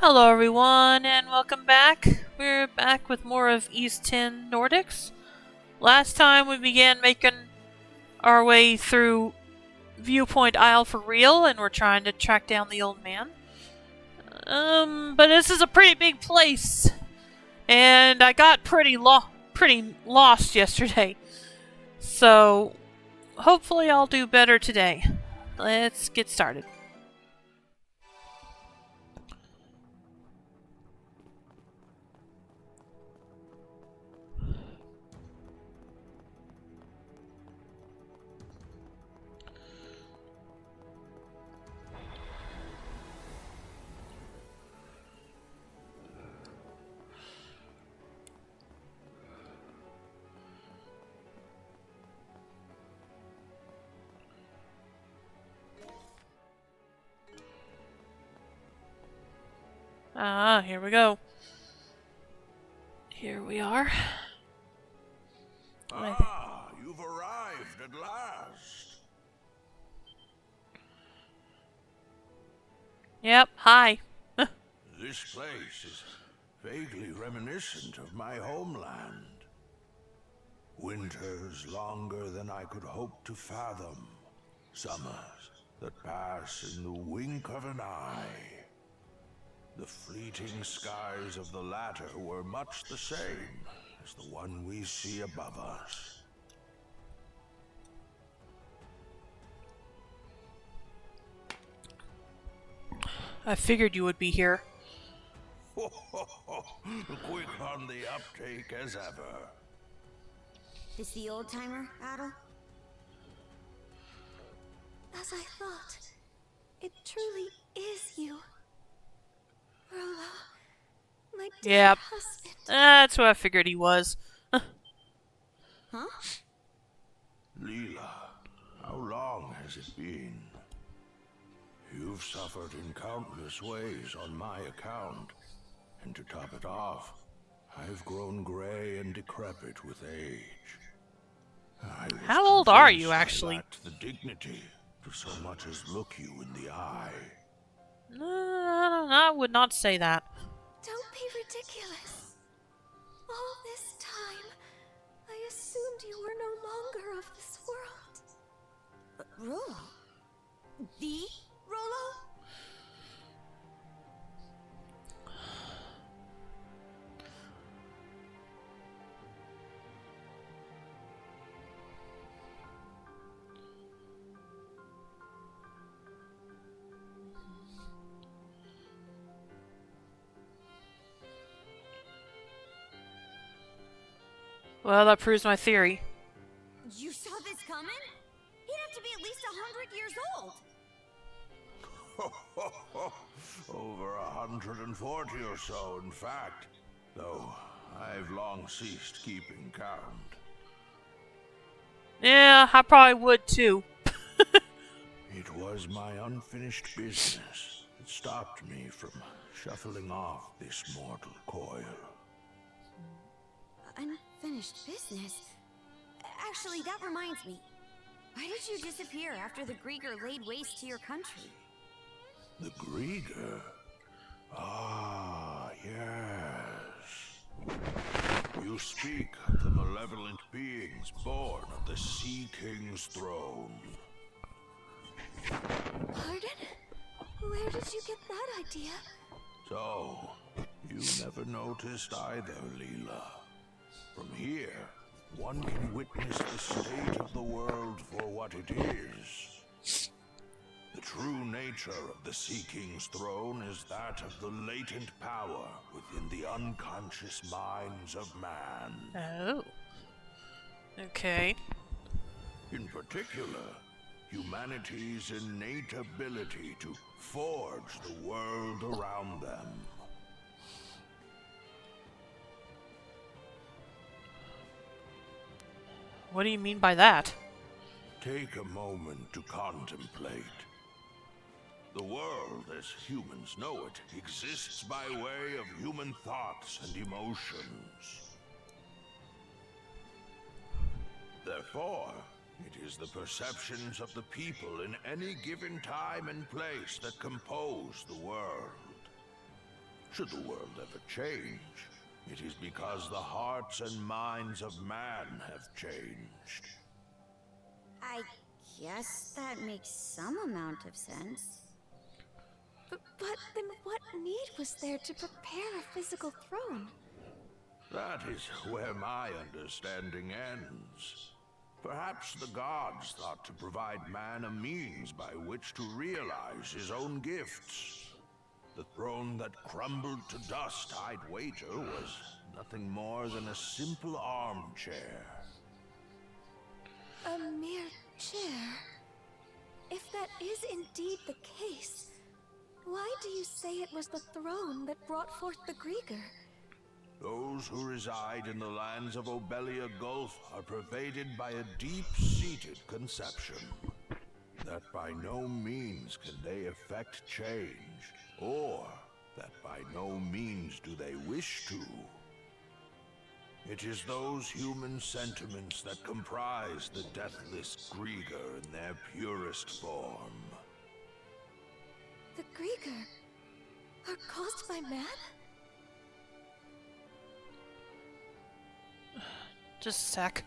Hello everyone and welcome back. We're back with more of East 10 Nordics. Last time we began making our way through Viewpoint Isle for real and we're trying to track down the old man. But this is a pretty big place and I got pretty lost yesterday. So hopefully I'll do better today. Let's get started. Here we go. Here we are. You've arrived at last. Yep, hi. This place is vaguely reminiscent of my homeland. Winters longer than I could hope to fathom. Summers that pass in the wink of an eye. The fleeting skies of the latter were much the same as the one we see above us. I figured you would be here. Quick on the uptake as ever. Is the old-timer, Adel? As I thought, it truly is you. Rolo, my dear Yep. husband. That's what I figured he was. Huh? Leela, how long has it been? You've suffered in countless ways on my account. And to top it off, I've grown gray and decrepit with age. How old are you, actually? I lacked the dignity to so much as look you in the eye. I would not say that. Don't be ridiculous. All this time, I assumed you were no longer of this world. Rolo? The Rolo? Well, that proves my theory. You saw this coming? He'd have to be at least 100 years old. Over 140 or so, in fact. Though I've long ceased keeping count. Yeah, I probably would too. It was my unfinished business that stopped me from shuffling off this mortal coil. Unfinished business? Actually, that reminds me. Why did you disappear after the Grieger laid waste to your country? The Grieger? Ah, yes. You speak of the malevolent beings born of the Sea King's throne. Pardon? Where did you get that idea? So, you never noticed either, Leela. From here, one can witness the state of the world for what it is. The true nature of the Sea King's throne is that of the latent power within the unconscious minds of man. Oh. Okay. In particular, humanity's innate ability to forge the world around them. What do you mean by that? Take a moment to contemplate. The world, as humans know it, exists by way of human thoughts and emotions. Therefore, it is the perceptions of the people in any given time and place that compose the world. Should the world ever change, it is because the hearts and minds of man have changed. I guess that makes some amount of sense. But then what need was there to prepare a physical throne? That is where my understanding ends. Perhaps the gods thought to provide man a means by which to realize his own gifts. The throne that crumbled to dust, I'd wager, was nothing more than a simple armchair. A mere chair? If that is indeed the case, why do you say it was the throne that brought forth the Grieger? Those who reside in the lands of Obelia Gulf are pervaded by a deep-seated conception that by no means can they effect change, or that by no means do they wish to. It is those human sentiments that comprise the deathless Grieger in their purest form. The Grieger are caused by man? Just a sec.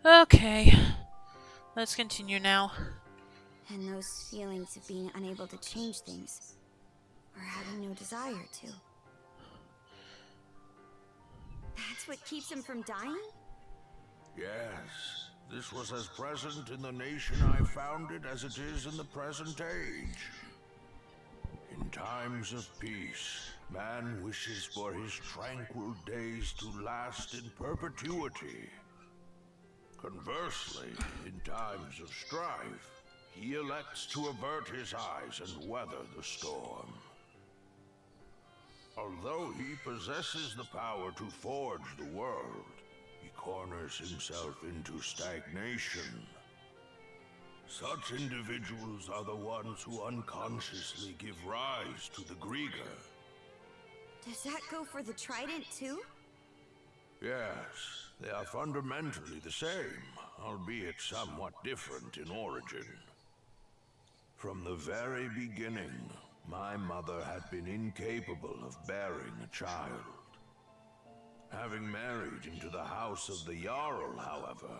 Okay. Let's continue now. And those feelings of being unable to change things, or having no desire to. That's what keeps him from dying? Yes, this was as present in the nation I founded as it is in the present age. In times of peace, man wishes for his tranquil days to last in perpetuity. Conversely, in times of strife, he elects to avert his eyes and weather the storm. Although he possesses the power to forge the world, he corners himself into stagnation. Such individuals are the ones who unconsciously give rise to the Grieger. Does that go for the trident too? Yes, they are fundamentally the same, albeit somewhat different in origin. From the very beginning, my mother had been incapable of bearing a child. Having married into the house of the Jarl, however,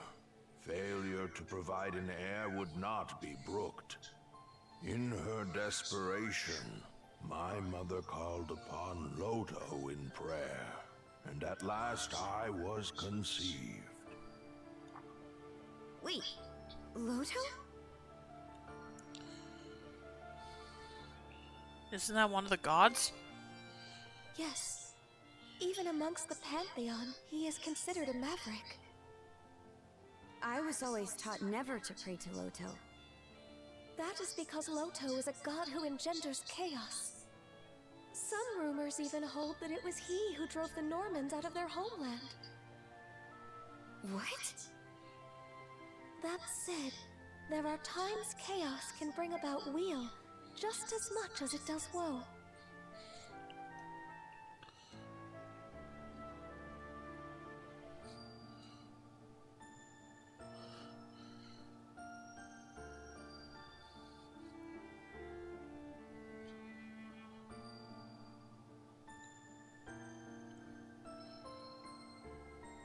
failure to provide an heir would not be brooked. In her desperation, my mother called upon Loto in prayer, and at last I was conceived. Wait, Loto? Isn't that one of the gods? Yes. Even amongst the Pantheon, he is considered a maverick. I was always taught never to pray to Loto. That is because Loto is a god who engenders chaos. Some rumors even hold that it was he who drove the Normans out of their homeland. What? That said, there are times chaos can bring about weal just as much as it does woe.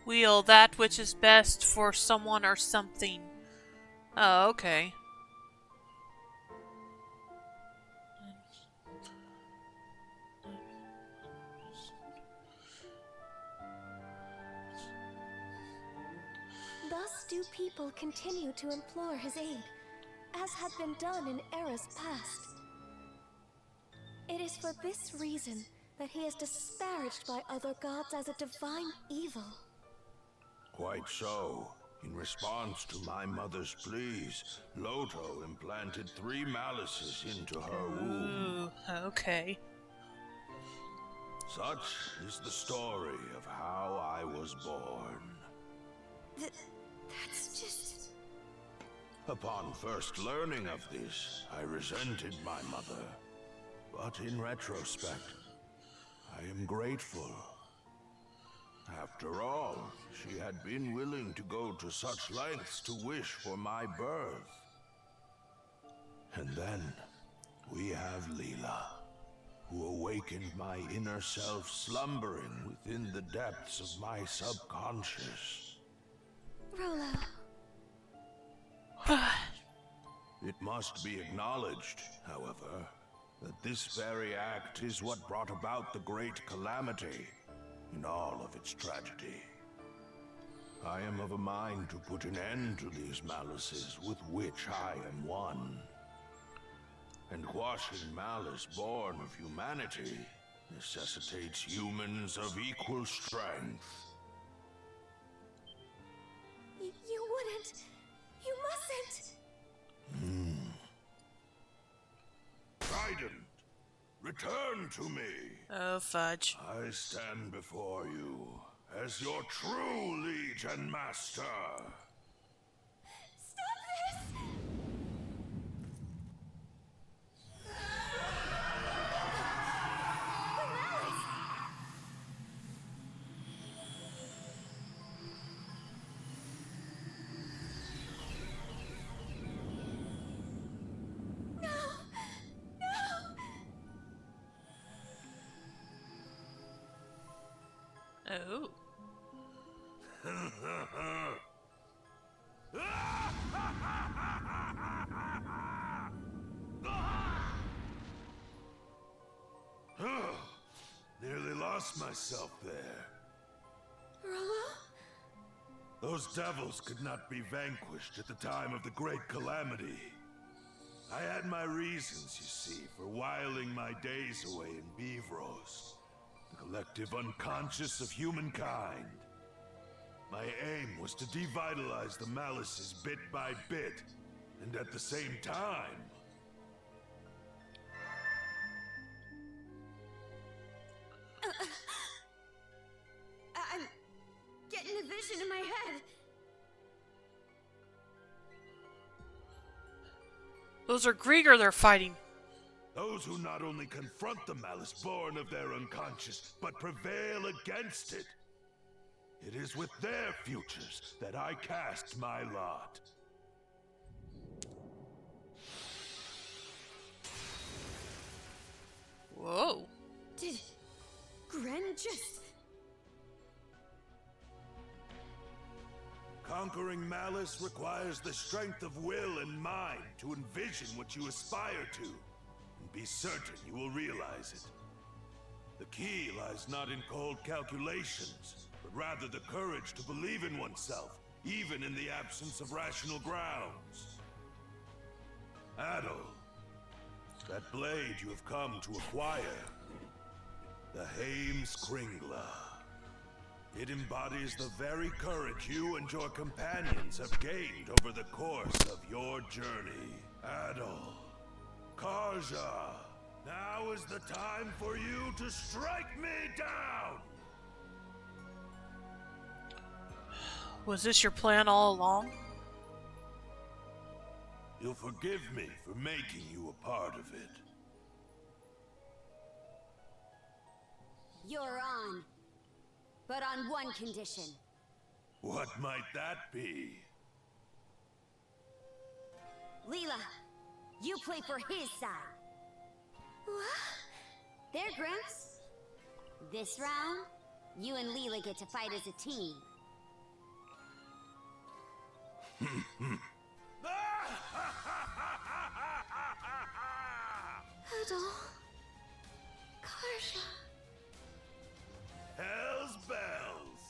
Wheel that which is best for someone or something. Oh, okay. Thus do people continue to implore his aid, as had been done in eras past. It is for this reason that he is disparaged by other gods as a divine evil. Quite so. In response to my mother's pleas, Loto implanted 3 malices into her womb. Ooh, okay. Such is the story of how I was born. That's just... Upon first learning of this, I resented my mother. But in retrospect, I am grateful. After all, she had been willing to go to such lengths to wish for my birth. And then, we have Leela, who awakened my inner self slumbering within the depths of my subconscious. Rolo. It must be acknowledged, however, that this very act is what brought about the great calamity in all of its tragedy. I am of a mind to put an end to these malices with which I am one. And quashing malice born of humanity necessitates humans of equal strength. You wouldn't. You mustn't. Trident, return to me. Oh, fudge. I stand before you as your true liege and master. Stop this! Oh. Nearly lost myself there. Rolo? Those devils could not be vanquished at the time of the Great Calamity. I had my reasons, you see, for whiling my days away in Beavros, the collective unconscious of humankind. My aim was to devitalize the malices bit by bit, and at the same time... I'm getting a vision in my head. Those are Grieger they're fighting. Those who not only confront the malice born of their unconscious, but prevail against it. It is with their futures that I cast my lot. Whoa. Did Gren just... Conquering malice requires the strength of will and mind to envision what you aspire to, and be certain you will realize it. The key lies not in cold calculations, but rather the courage to believe in oneself, even in the absence of rational grounds. Adol, that blade you have come to acquire, the Hames Kringla. It embodies the very courage you and your companions have gained over the course of your journey. Adol, Karja, Now is the time for you to strike me down! Was this your plan all along? You'll forgive me for making you a part of it. You're on. But on one condition. What might that be? Leela, you play for his side. What? There, Gramps. This round, you and Leela get to fight as a team. Adol. Karsha. Hell's bells!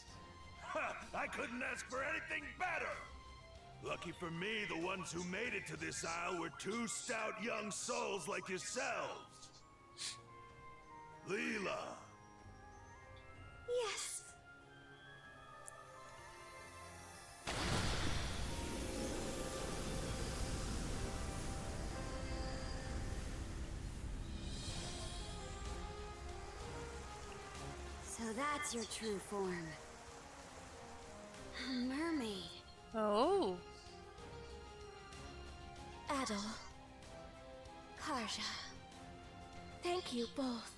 Ha! I couldn't ask for anything better! Lucky for me, the ones who made it to this isle were two stout young souls like yourselves. Leela! Yes. So that's your true form. A mermaid. Oh. Adol. Karsha. Thank you both.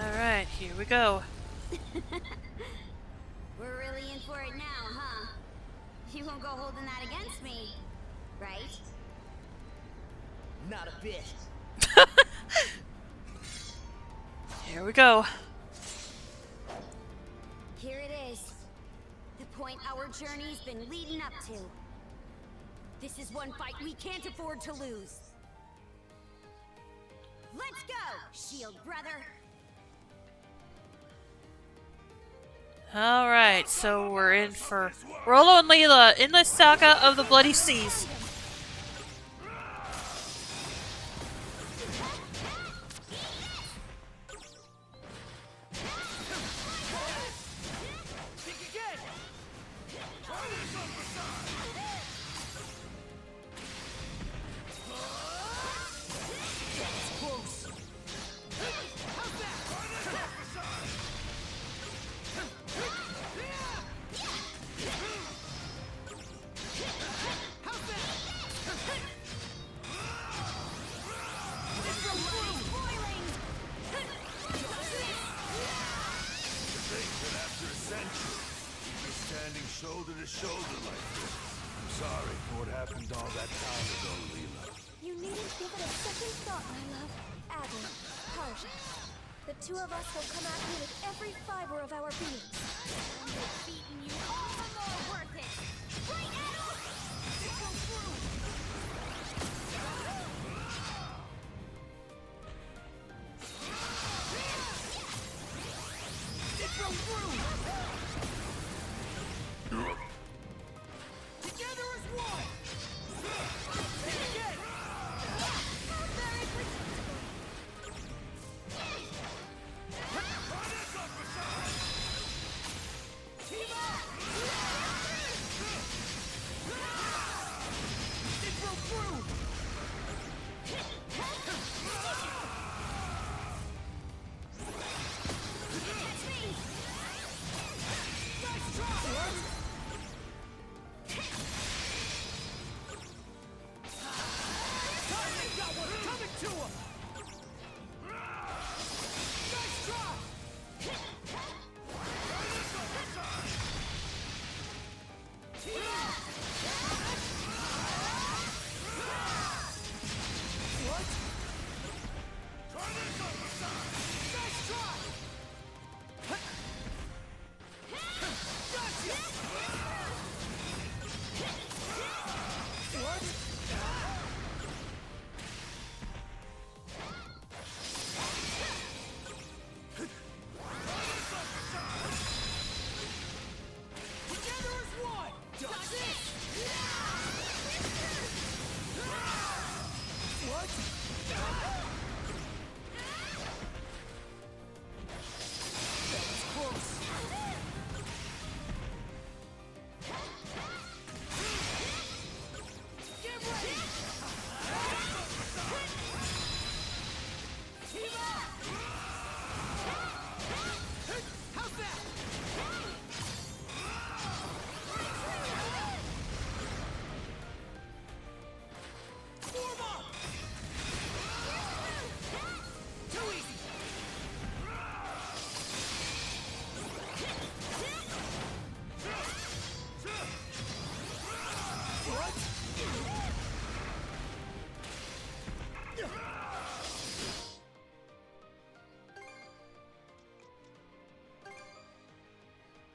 Alright, here we go. We're really in for it now, huh? You won't go holding that against me, right? Not a bit. Here we go. Here it is. The point our journey's been leading up to. This is one fight we can't afford to lose. Let's go, shield brother. Alright, so we're in for Rollo and Leela in the saga of the Bloody Seas. Shoulder to shoulder like this. I'm sorry for what happened all that time ago, Leela. You needn't give it a second thought, my love. Adol. Karsha. The two of us will come at you with every fiber of our beings. Beating you all the more worth it. Right, Adol? Go through. Go through. Together as one! Again! Team up! It broke through!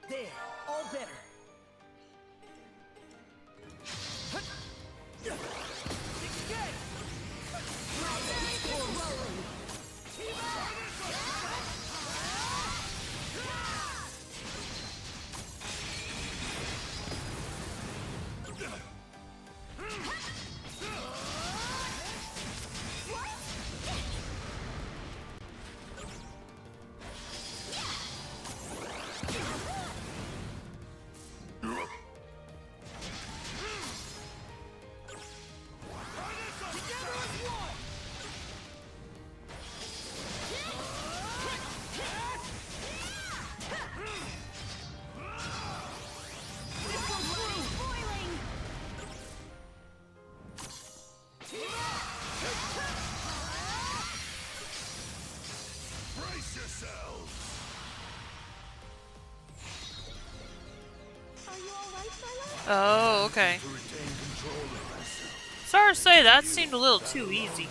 There, all better. Brace yourselves! Are you alright, my love? Oh, okay. To retain control of myself, Sorry to say, that seemed a little too easy.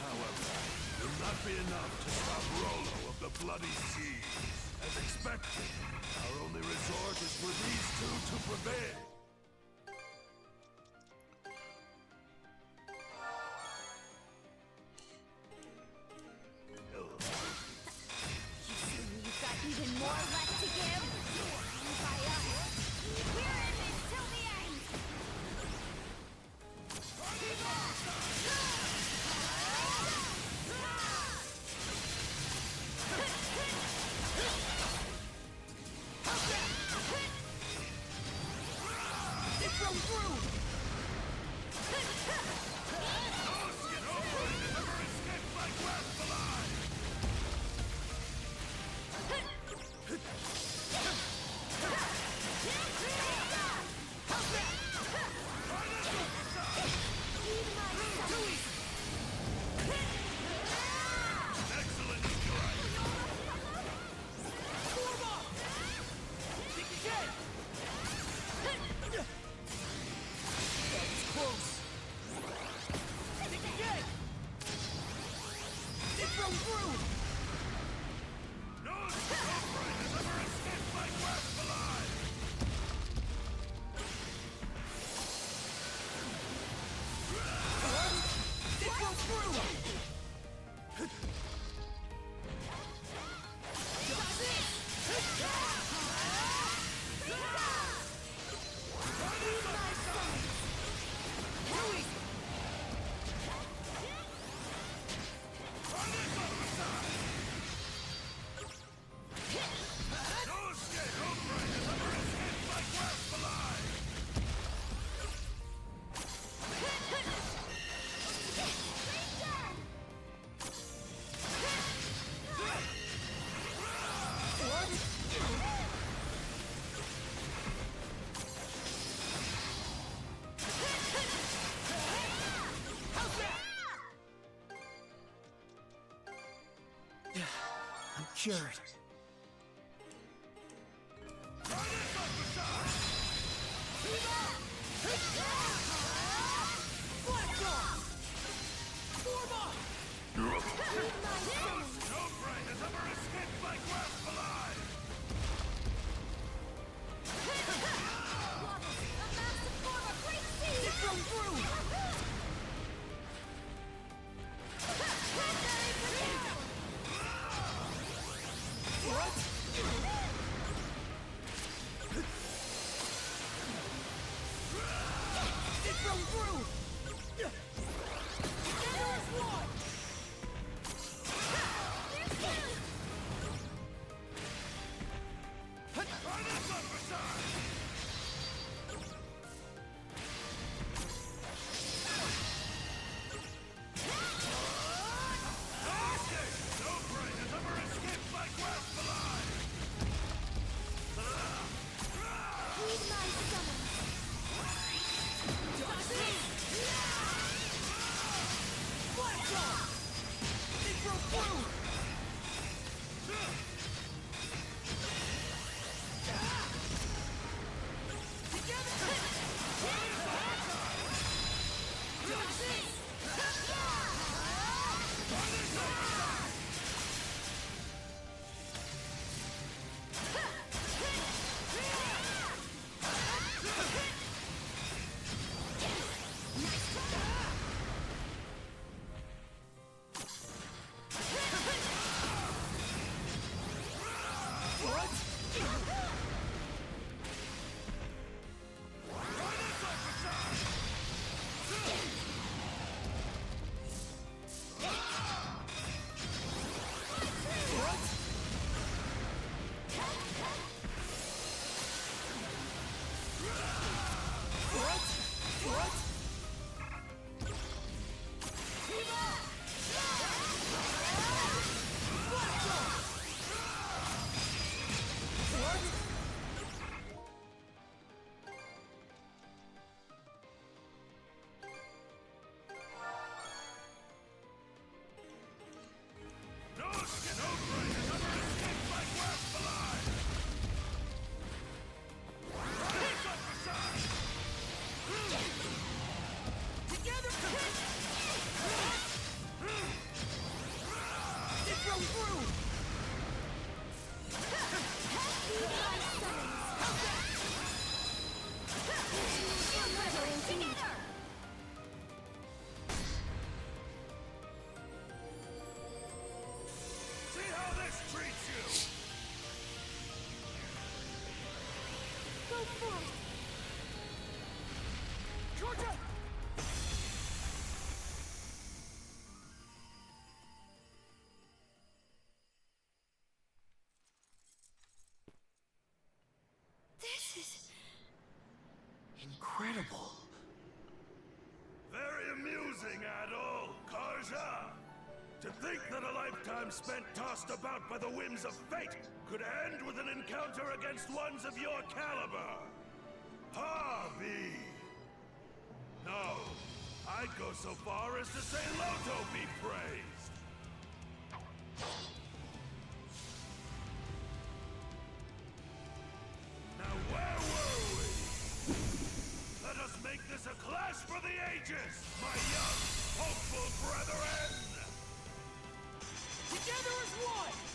will not be enough to stop Rolo of the Bloody Sea. As expected, our only resort is for these two to prevail. You've got even more left to give. By us. We're in this till the end. I'm cured. Incredible. Very amusing, Adol, Karja. To think that a lifetime spent tossed about by the whims of fate could end with an encounter against ones of your caliber. Harvey. No, I'd go so far as to say Loto be praised. Now where were we? Let us make this a clash for the ages, my young, hopeful brethren! Together as one!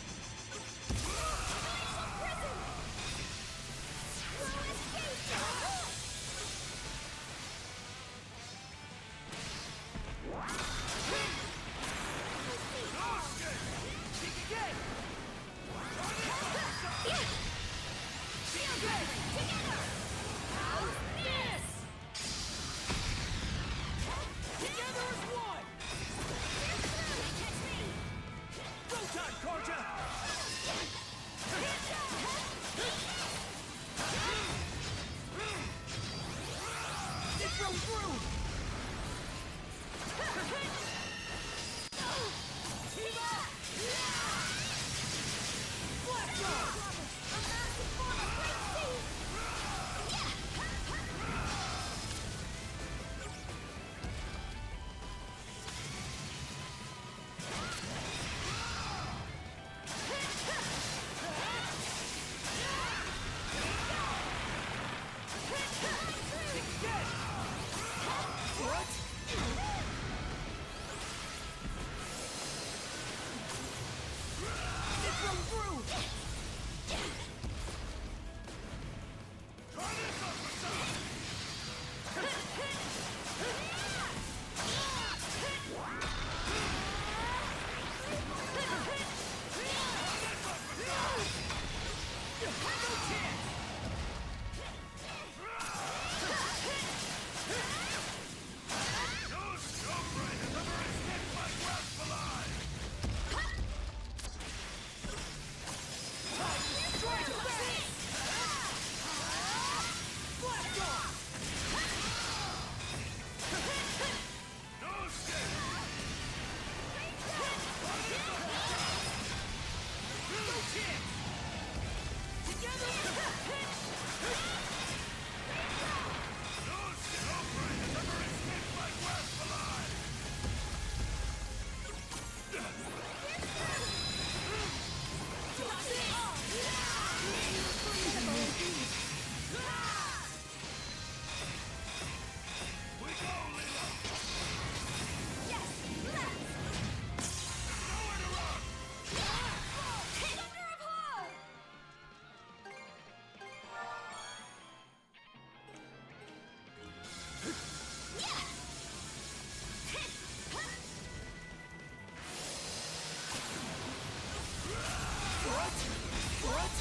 What?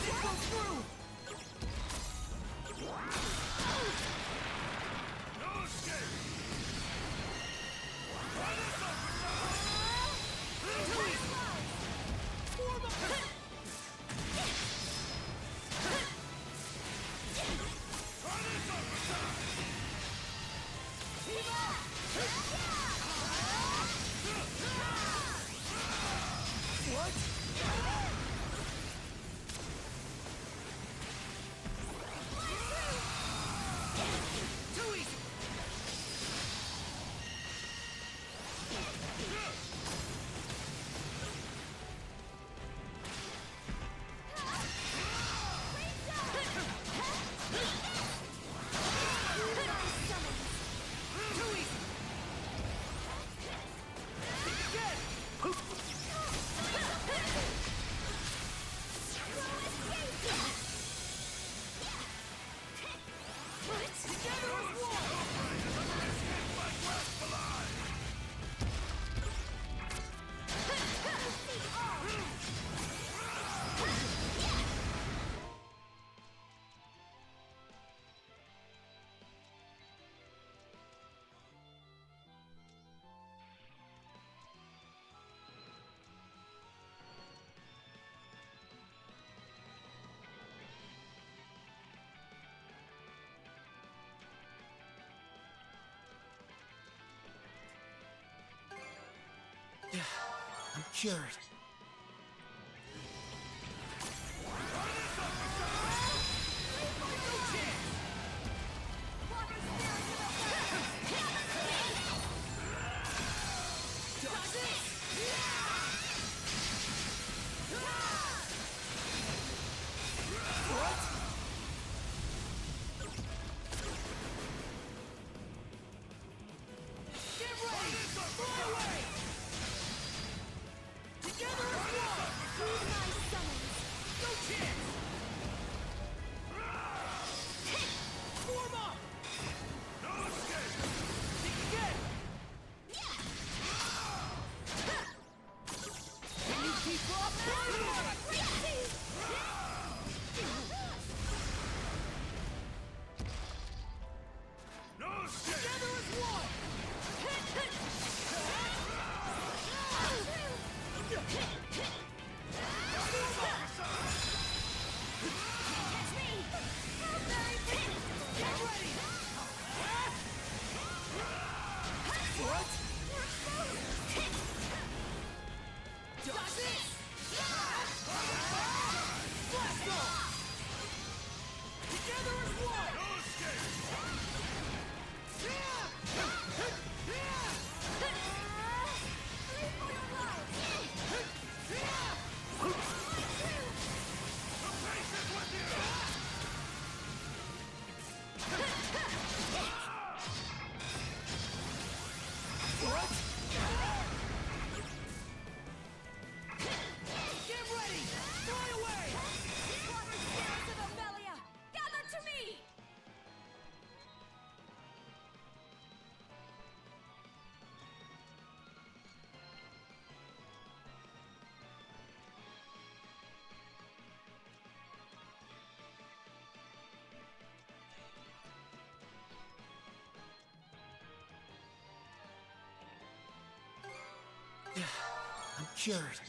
Didn't go through! No escape! Form up! What? Too easy! Too easy! Again! Together as one! I'm cured. Get ready! Fly away! Together as one! Through my summons! No chance! Form up! No escape! Think again! Can you keep up? No escape! Together as one! Get ready! What? Dodge this! Blast off! Together as one! No escape! The pace is with you! What? Get ready! Fly away! Former spirits of Amelia, gather to me! I'm cured.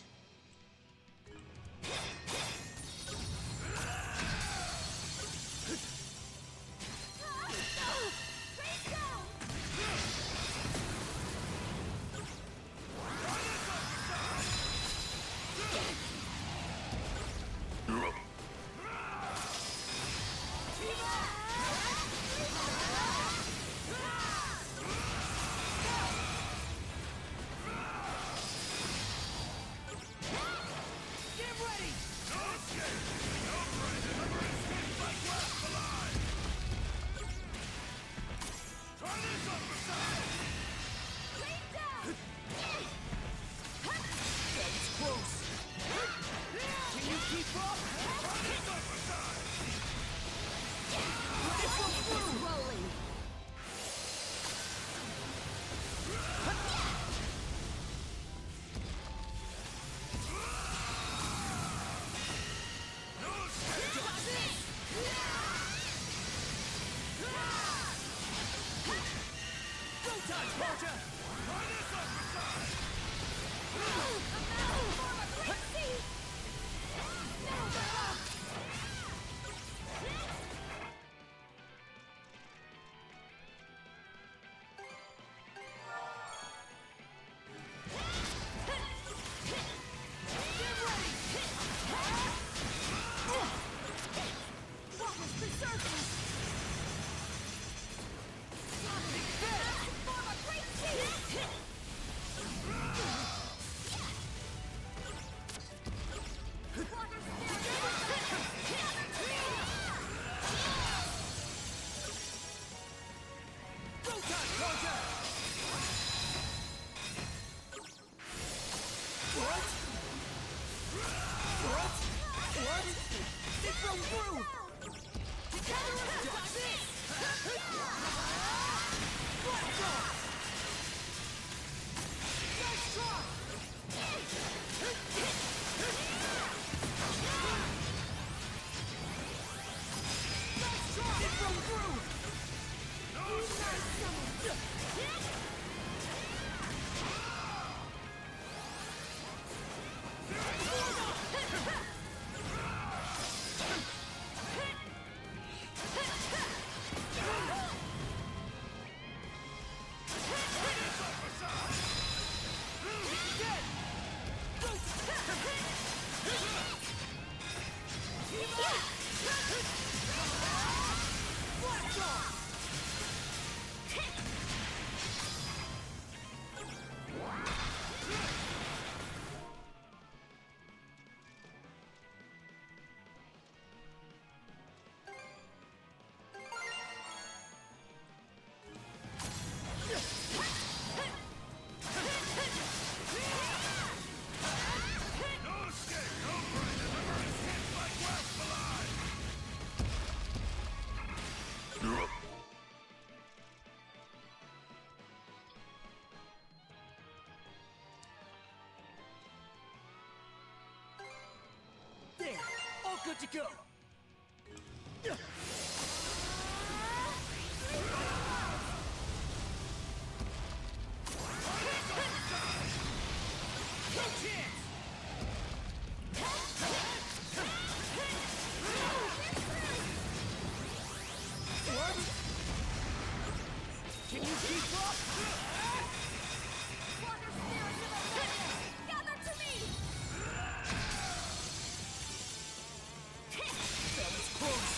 Get ready! What? They broke through! Together that's it! Blast off! Nice try! Nice try! They broke through! Nice summon! There, all good to go. No chance! What? Can you keep up? Water spirits of Atlantis, gather to me! That was close.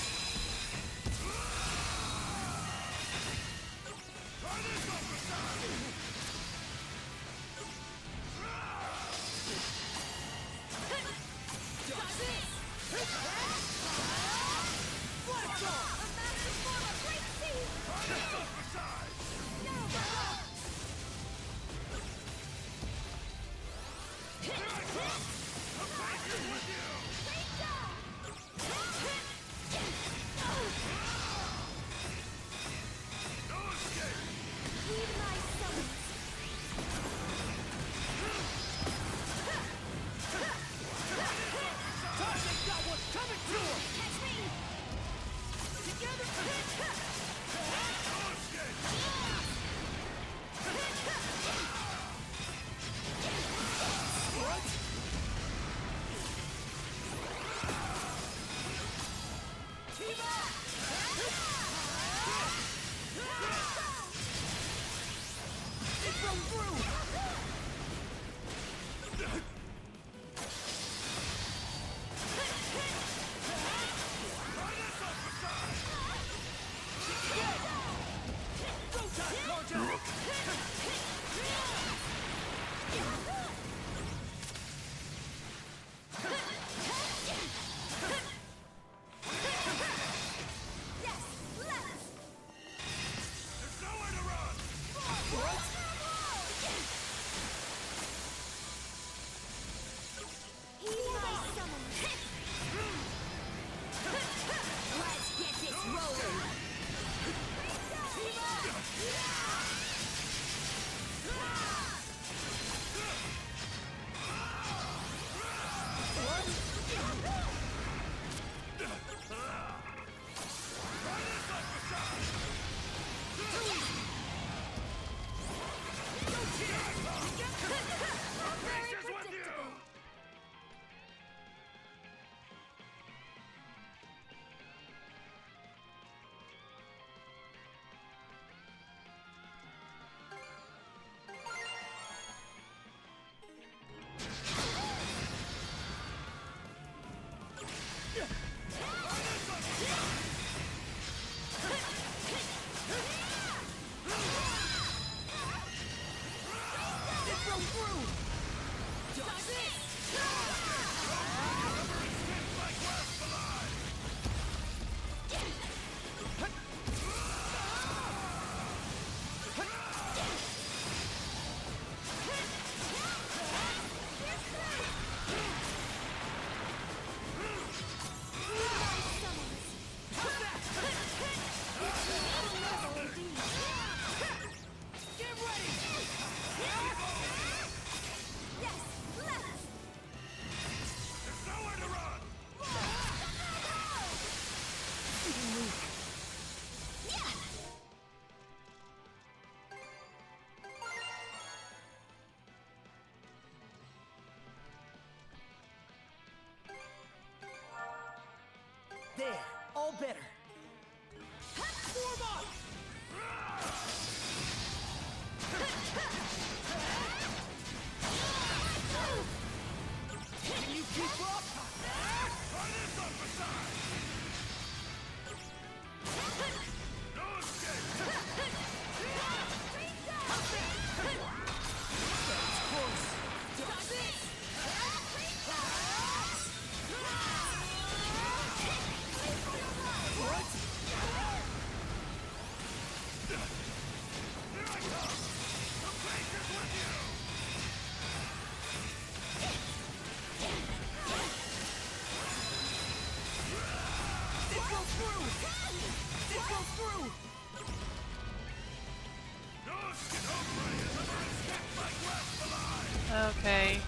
Okay.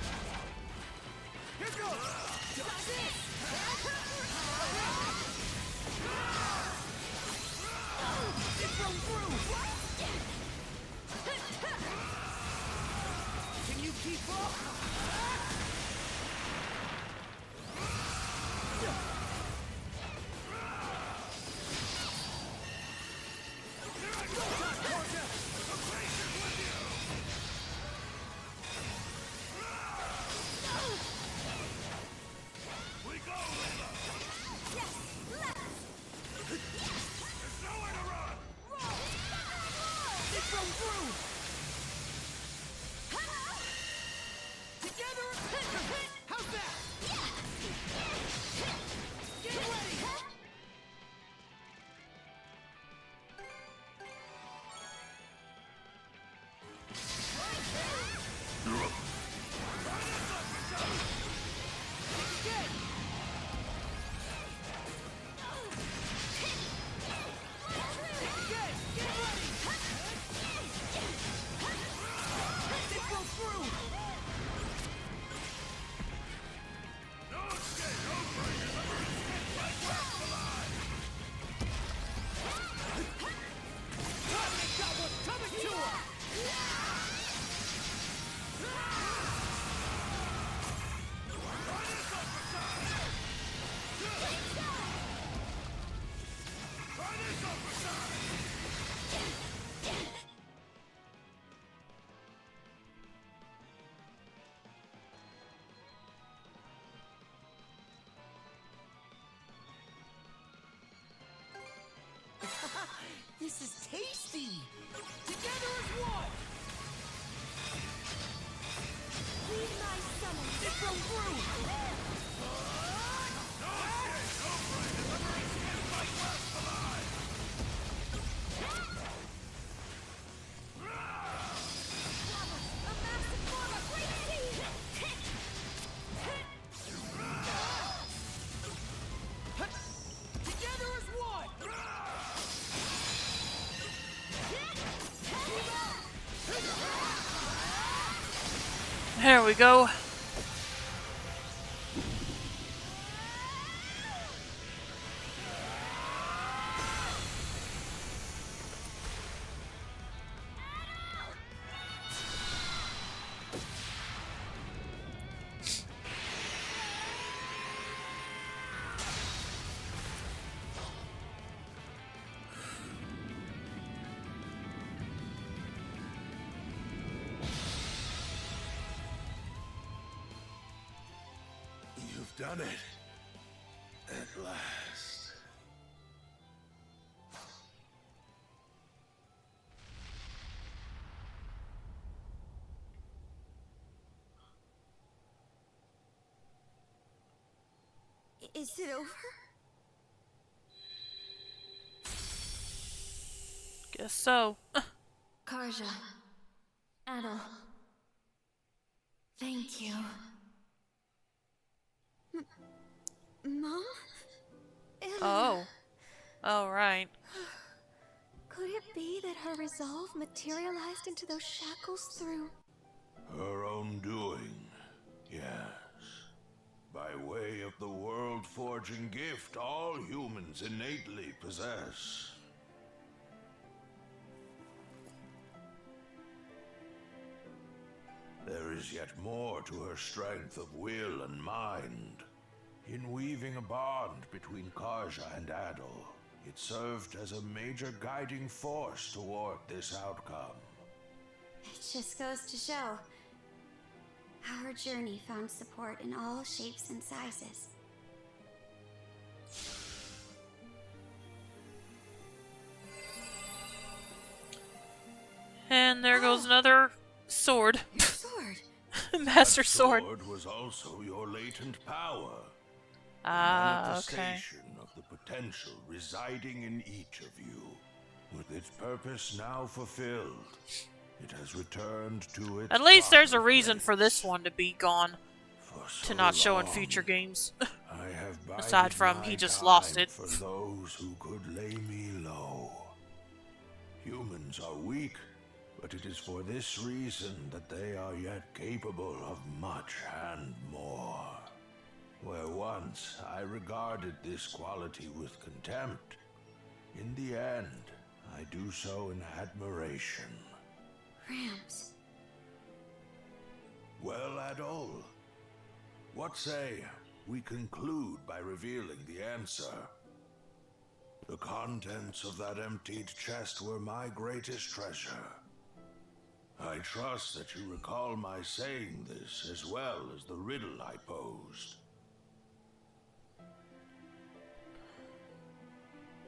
Here goes. Got this. It's from through. Can you keep up? This is tasty! Together as one! Lead my summon! It's from through! There we go. Done it. At last. Is it over? Guess so. Karja. Adel. Thank you. Mom? Oh. Oh, right. Could it be that her resolve materialized into those shackles through... Her own doing, yes. By way of the world-forging gift all humans innately possess. There is yet more to her strength of will and mind. In weaving a bond between Karja and Adel, it served as a major guiding force toward this outcome. It just goes to show our journey found support in all shapes and sizes. And there goes another sword. Your sword! Master That sword. was also your latent power. Ah, okay. Manifestation of the potential residing in each of you. With its purpose now fulfilled, it has returned to its At least there's a proper reason place. for this one to be gone. For To so not show in long, future games. I have Aside bided from my he just time lost it. for those who could lay me low. Humans are weak, but it is for this reason that they are yet capable of much and more. Where once I regarded this quality with contempt, in the end, I do so in admiration. Rams. Well, Adol, what say we conclude by revealing the answer? The contents of that emptied chest were my greatest treasure. I trust that you recall my saying this as well as the riddle I posed.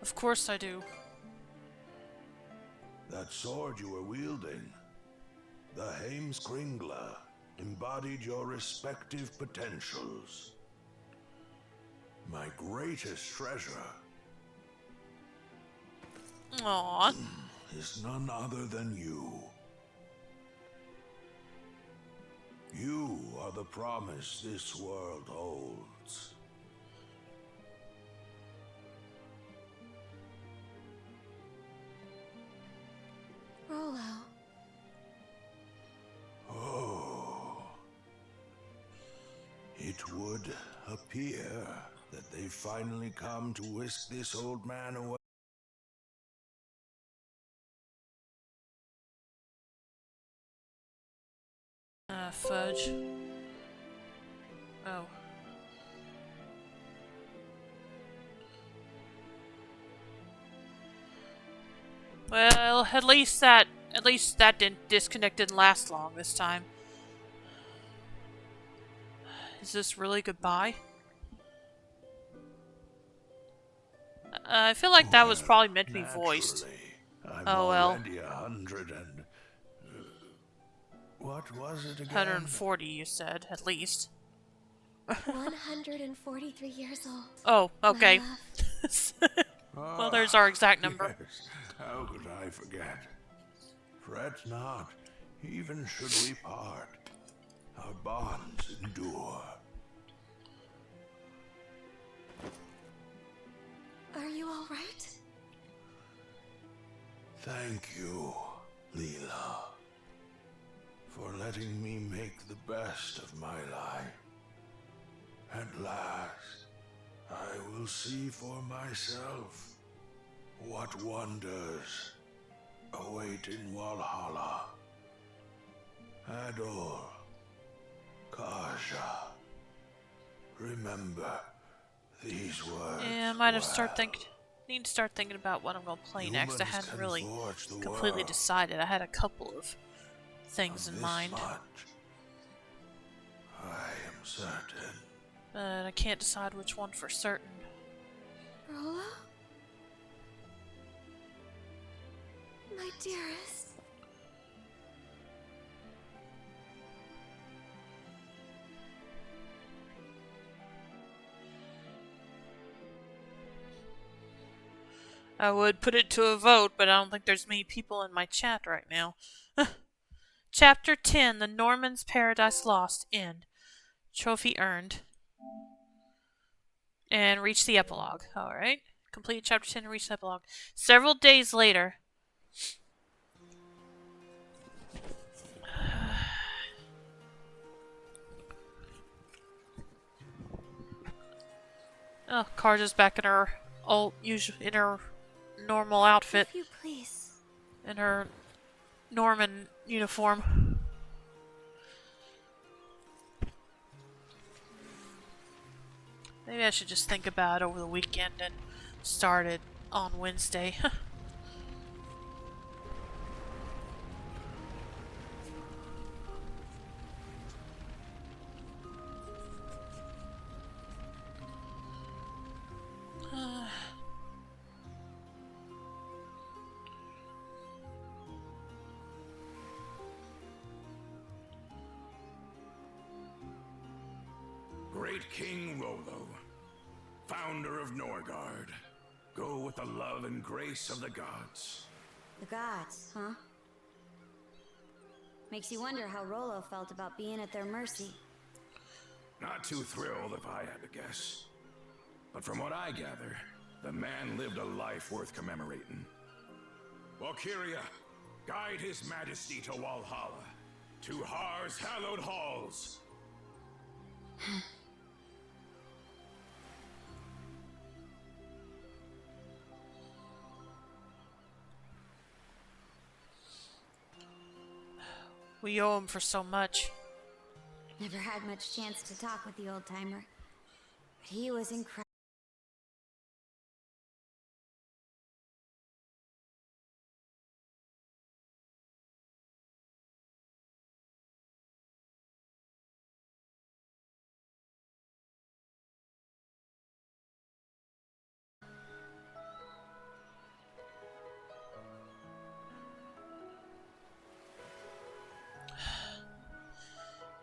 Of course I do. That sword you were wielding, the Heimskringla, embodied your respective potentials. My greatest treasure Aww. is none other than you. You are the promise this world holds. Rollo. Oh. It would appear that they finally come to whisk this old man away. Fudge. Oh. Well, at least that didn't last long this time. Is this really goodbye? I feel like that was probably meant to be voiced. I'm Oh well. already 100 and... what was it again? 140, you said, at least. 143 years old. Oh, okay. My love. Well, there's our exact number. Yes, how could I forget? Fret not, even should we part, our bonds endure. Are you all right? Thank you, Leela, for letting me make the best of my life. At last, I will see for myself what wonders await in Valhalla. Adol, Kaja, remember these words. Yeah, I might have well. need to start thinking about what I'm gonna play next. I Humans hadn't can really forge the completely world decided. I had a couple of things of in this mind, much. I am certain. but I can't decide which one for certain. Rollo? My dearest. I would put it to a vote, but I don't think there's many people in my chat right now. Chapter 10, The Norman's Paradise Lost, End. Trophy earned. And reach the epilogue. Alright. Complete chapter 10 and reach the epilogue. Several days later. Oh, Karja's back in her normal outfit. If you please. In her Norman uniform. Maybe I should just think about it over the weekend and start it on Wednesday. Great King Rollo, founder of Norgard, go with the love and grace of the gods. The gods, huh? Makes you wonder how Rollo felt about being at their mercy. Not too thrilled if I had to guess. But from what I gather, the man lived a life worth commemorating. Valkyria, Guide his majesty to Walhalla, to Har's hallowed halls. We owe him for so much. Never had much chance to talk with the old-timer, but he was incredible.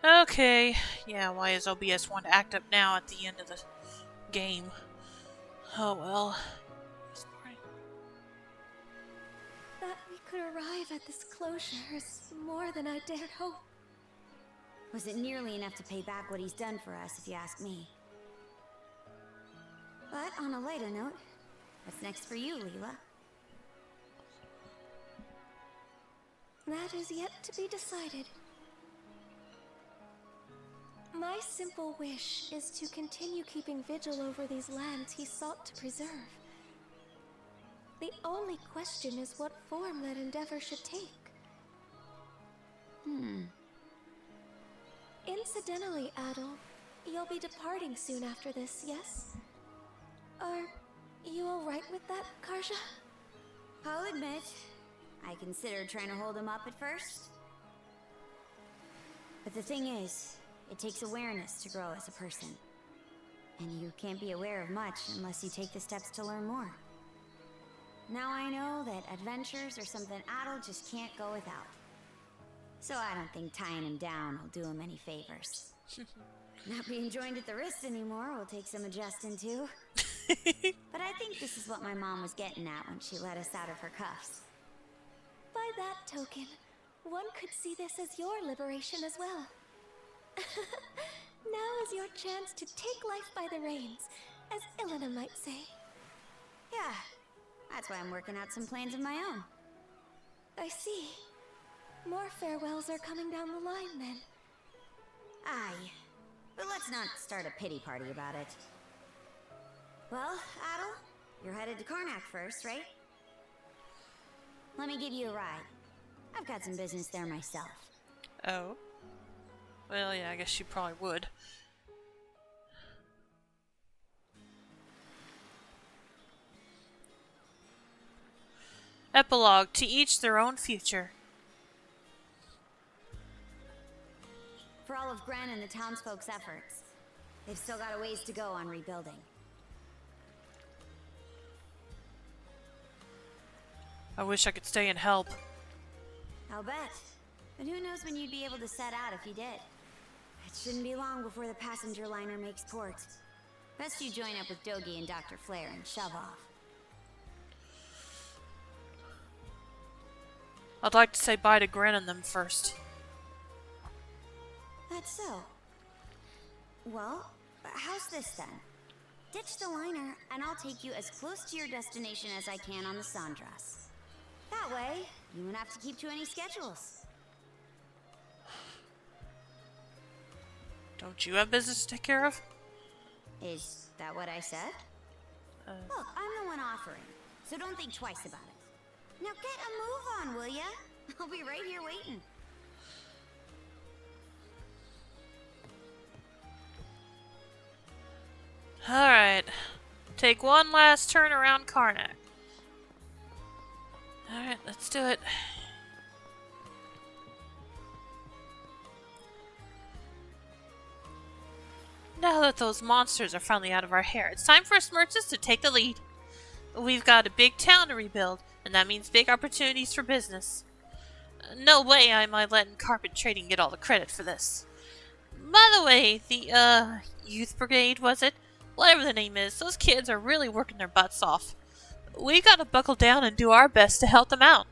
Okay. Yeah, why is OBS 1 act up now at the end of the game? Oh well. That we could arrive at this closure is more than I dared hope. Wasn't nearly enough to pay back what he's done for us, if you ask me. But on a lighter note, what's next for you, Leela? That is yet to be decided. My simple wish is to continue keeping vigil over these lands he sought to preserve. The only question is what form that endeavor should take. Incidentally, Adol, you'll be departing soon after this, yes? Are you alright with that, Karja? I'll admit, I considered trying to hold him up at first. But the thing is, it takes awareness to grow as a person. And you can't be aware of much unless you take the steps to learn more. Now I know that adventures are something Adol just can't go without. So I don't think tying him down will do him any favors. Not being joined at the wrist anymore will take some adjusting too. But I think this is what my mom was getting at when she let us out of her cuffs. By that token, one could see this as your liberation as well. Now is your chance to take life by the reins, as Ilena might say. Yeah, that's why I'm working out some plans of my own. I see. More farewells are coming down the line, then. Aye, but let's not start a pity party about it. Well, Adol, you're headed to Karnak first, right? Let me give you a ride. I've got some business there myself. Oh. Well, yeah, I guess she probably would. Epilogue. To each their own future. For all of Gren and the townsfolk's efforts, they've still got a ways to go on rebuilding. I wish I could stay and help. I'll bet. But who knows when you'd be able to set out if you did. It shouldn't be long before the passenger liner makes port. Best you join up with Dogi and Dr. Flare and shove off. I'd like to say bye to Gren and them first. That's so. Well, how's this then? Ditch the liner, and I'll take you as close to your destination as I can on the Sandras. That way, you won't have to keep to any schedules. Don't you have business to take care of? Is that what I said? Look, I'm the one offering, so don't think twice about it. Now get a move on, will ya? I'll be right here waiting. Alright. Take one last turn around Karnak. Alright, let's do it. Now that those monsters are finally out of our hair, it's time for us merchants to take the lead. We've got a big town to rebuild, and that means big opportunities for business. No way am I letting carpet trading get all the credit for this. By the way, the, youth brigade, was it? Whatever the name is, those kids are really working their butts off. We gotta buckle down and do our best to help them out.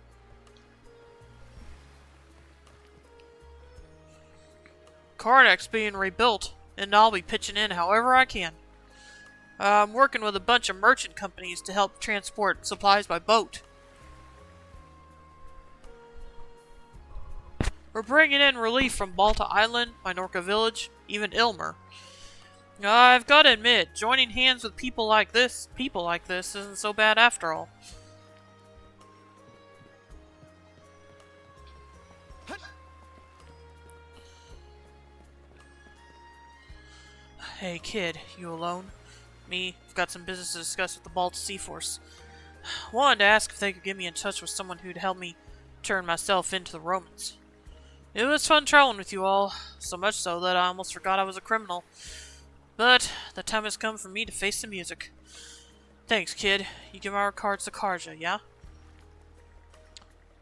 Karnak's being rebuilt, and I'll be pitching in however I can. I'm working with a bunch of merchant companies to help transport supplies by boat. We're bringing in relief from Balta Island, Minorca Village, even Ilmer. I've got to admit, joining hands with people like this isn't so bad after all. Hey kid, you alone? Me, I've got some business to discuss with the Balta Sea Force. Wanted to ask if they could get me in touch with someone who'd help me turn myself into the Romans. It was fun traveling with you all, so much so that I almost forgot I was a criminal. But the time has come for me to face the music. Thanks, kid. You give our regards to Karja, yeah?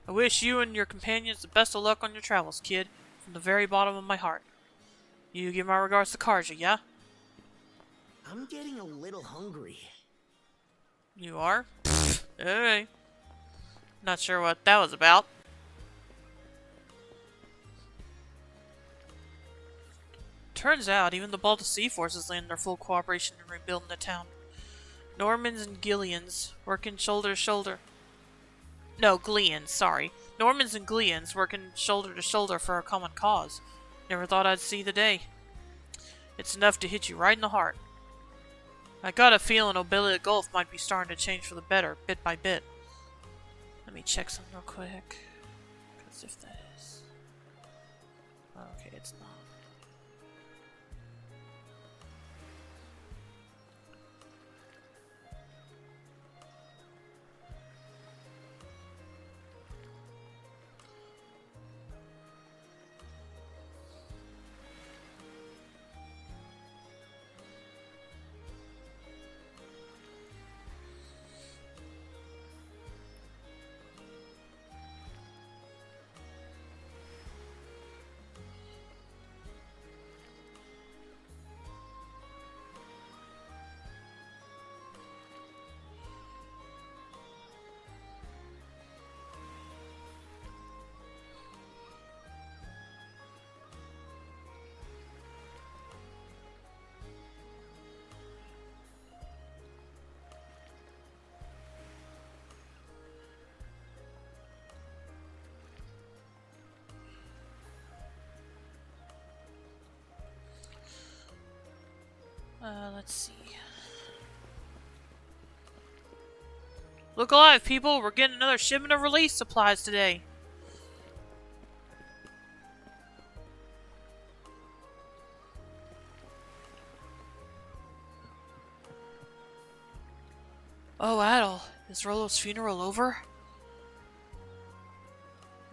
I wish you and your companions the best of luck on your travels, kid, from the very bottom of my heart. You give my regards to Karja, yeah? I'm getting a little hungry. You are? Alright. Not sure what that was about. Turns out, even the Balta Sea Force is lending their full cooperation in rebuilding the town. Normans and Gillians working shoulder to shoulder. No, Gleans, sorry. Normans and Gleans working shoulder to shoulder for a common cause. Never thought I'd see the day. It's enough to hit you right in the heart. I got a feeling Obelia Gulf might be starting to change for the better, bit by bit. Let me check something real quick. Because if that is... Okay, it's not. Let's see. Look alive, people! We're getting another shipment of release supplies today. Oh, Adel, is Rollo's funeral over?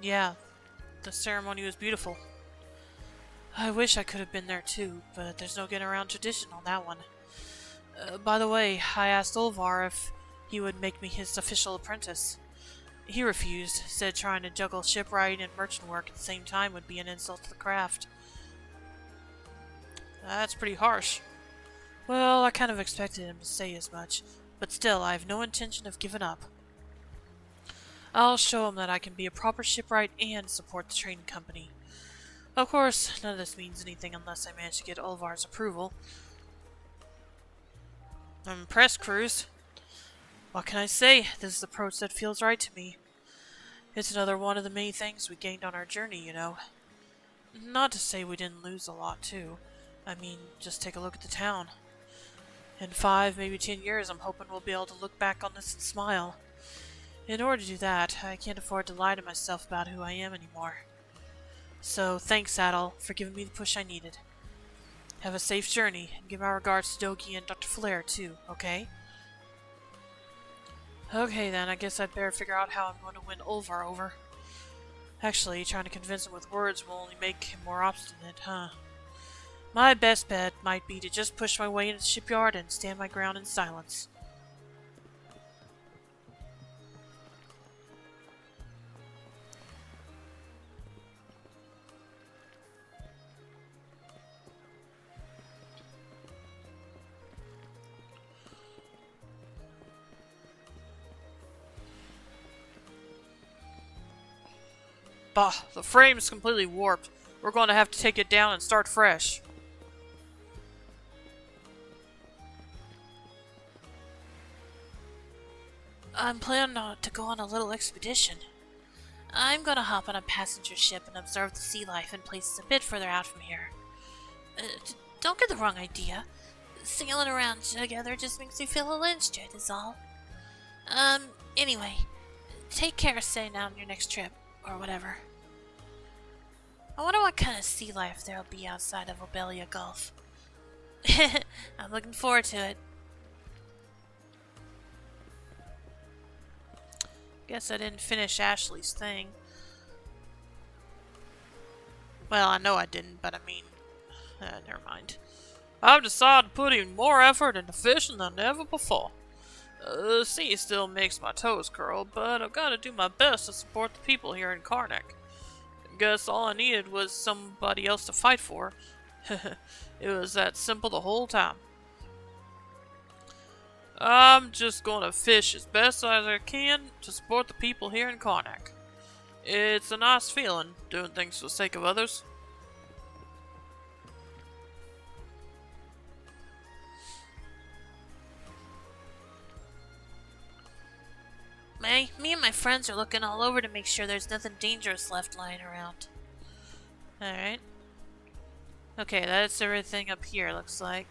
Yeah, the ceremony was beautiful. I wish I could have been there too, but there's no getting around tradition on that one. By the way, I asked Olvar if he would make me his official apprentice. He refused, said trying to juggle shipwright and merchant work at the same time would be an insult to the craft. That's pretty harsh. Well, I kind of expected him to say as much, but still, I have no intention of giving up. I'll show him that I can be a proper shipwright and support the trading company. Of course, none of this means anything unless I manage to get Olvar's approval. I'm impressed, Cruz. What can I say? This is the approach that feels right to me. It's another one of the many things we gained on our journey, you know. Not to say we didn't lose a lot, too. I mean, just take a look at the town. In 5, maybe 10 years, I'm hoping we'll be able to look back on this and smile. In order to do that, I can't afford to lie to myself about who I am anymore. So, thanks, Adel, for giving me the push I needed. Have a safe journey, and give my regards to Dogi and Dr. Flair, too, okay? Okay, then, I guess I'd better figure out how I'm going to win Olvar over. Actually, trying to convince him with words will only make him more obstinate, huh? My best bet might be to just push my way into the shipyard and stand my ground in silence. Bah, the frame's completely warped. We're going to have to take it down and start fresh. I'm planning to go on a little expedition. I'm gonna hop on a passenger ship and observe the sea life in places a bit further out from here. Don't get the wrong idea. Sailing around together just makes me feel a little interested, is all. Anyway, take care of staying out on your next trip, or whatever. I wonder what kind of sea life there'll be outside of Obelia Gulf. I'm looking forward to it. Guess I didn't finish Ashley's thing. Well, I know I didn't, but I mean... never mind. I've decided to put even more effort into fishing than ever before. The sea still makes my toes curl, but I've got to do my best to support the people here in Karnak. Guess all I needed was somebody else to fight for. It was that simple the whole time. I'm just gonna fish as best as I can to support the people here in Karnak. It's a nice feeling, doing things for the sake of others. Me and my friends are looking all over to make sure there's nothing dangerous left lying around. Alright. Okay, that's everything up here, looks like.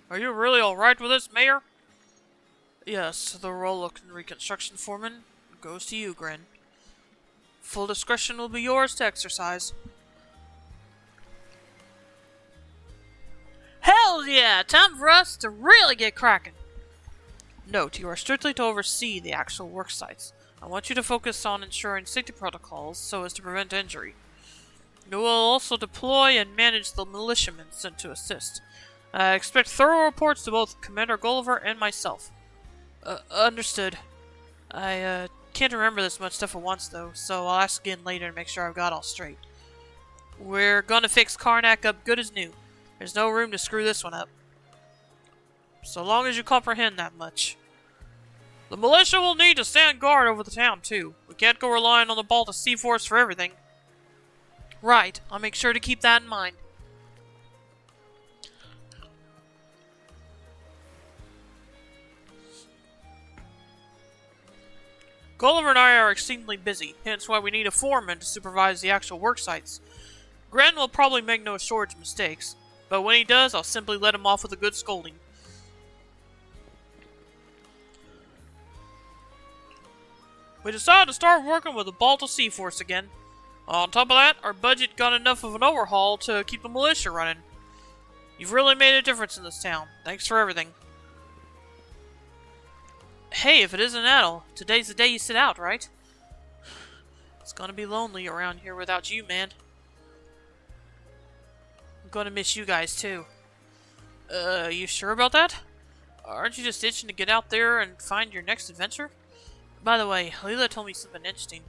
Are you really alright with this, Mayor? Yes, the role of reconstruction foreman goes to you, Grin. Full discretion will be yours to exercise. Hell yeah! Time for us to really get cracking! Note, you are strictly to oversee the actual work sites. I want you to focus on ensuring safety protocols so as to prevent injury. You will also deploy and manage the militiamen sent to assist. I expect thorough reports to both Commander Gulliver and myself. Understood. I can't remember this much stuff at once though, so I'll ask again later to make sure I've got all straight. We're gonna fix Karnak up good as new. There's no room to screw this one up. So long as you comprehend that much. The militia will need to stand guard over the town too. We can't go relying on the Balta Sea Force for everything. Right, I'll make sure to keep that in mind. Gulliver and I are exceedingly busy, hence why we need a foreman to supervise the actual work sites. Gran will probably make no shortage of mistakes, but when he does, I'll simply let him off with a good scolding. We decided to start working with the Balta Sea Force again. On top of that, our budget got enough of an overhaul to keep the militia running. You've really made a difference in this town. Thanks for everything. Hey, if it isn't Adel, today's the day you sit out, right? It's gonna be lonely around here without you, man. I'm gonna miss you guys, too. You sure about that? Aren't you just itching to get out there and find your next adventure? By the way, Leela told me something interesting.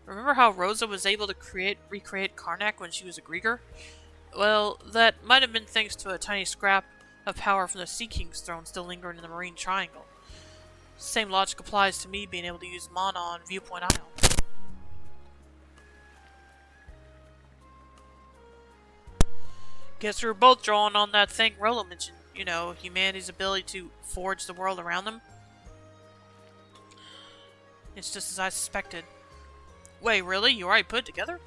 Remember how Rosa was able to recreate Karnak when she was a Grieger? Well, that might have been thanks to a tiny scrap of power from the Sea King's throne still lingering in the Marine Triangle. Same logic applies to me being able to use mana on Viewpoint Isle. Guess we were both drawing on that thing Rolo mentioned. You know, humanity's ability to forge the world around them. It's just as I suspected. Wait, really? You already put it together?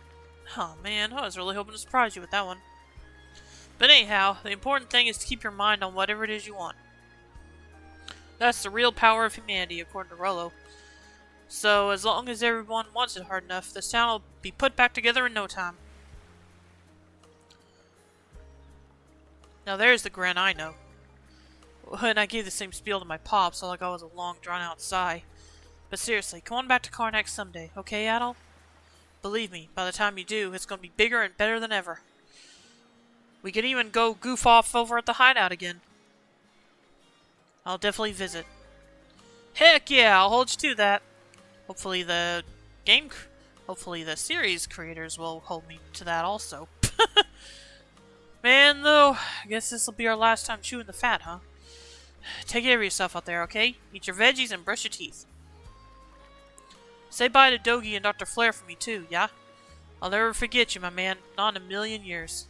Oh man, I was really hoping to surprise you with that one. But anyhow, the important thing is to keep your mind on whatever it is you want. That's the real power of humanity, according to Rolo. So, as long as everyone wants it hard enough, this town will be put back together in no time. Now there's the Gran I know. And I gave the same spiel to my pops, so like I was a long, drawn-out sigh. But seriously, come on back to Karnak someday, okay, Adel? Believe me, by the time you do, it's gonna be bigger and better than ever. We could even go goof off over at the hideout again. I'll definitely visit. Heck yeah, I'll hold you to that. Hopefully the series creators will hold me to that also. Man, though, I guess this will be our last time chewing the fat, huh? Take care of yourself out there, okay? Eat your veggies and brush your teeth. Say bye to Dogi and Dr. Flare for me too, yeah? I'll never forget you, my man. Not in a million years.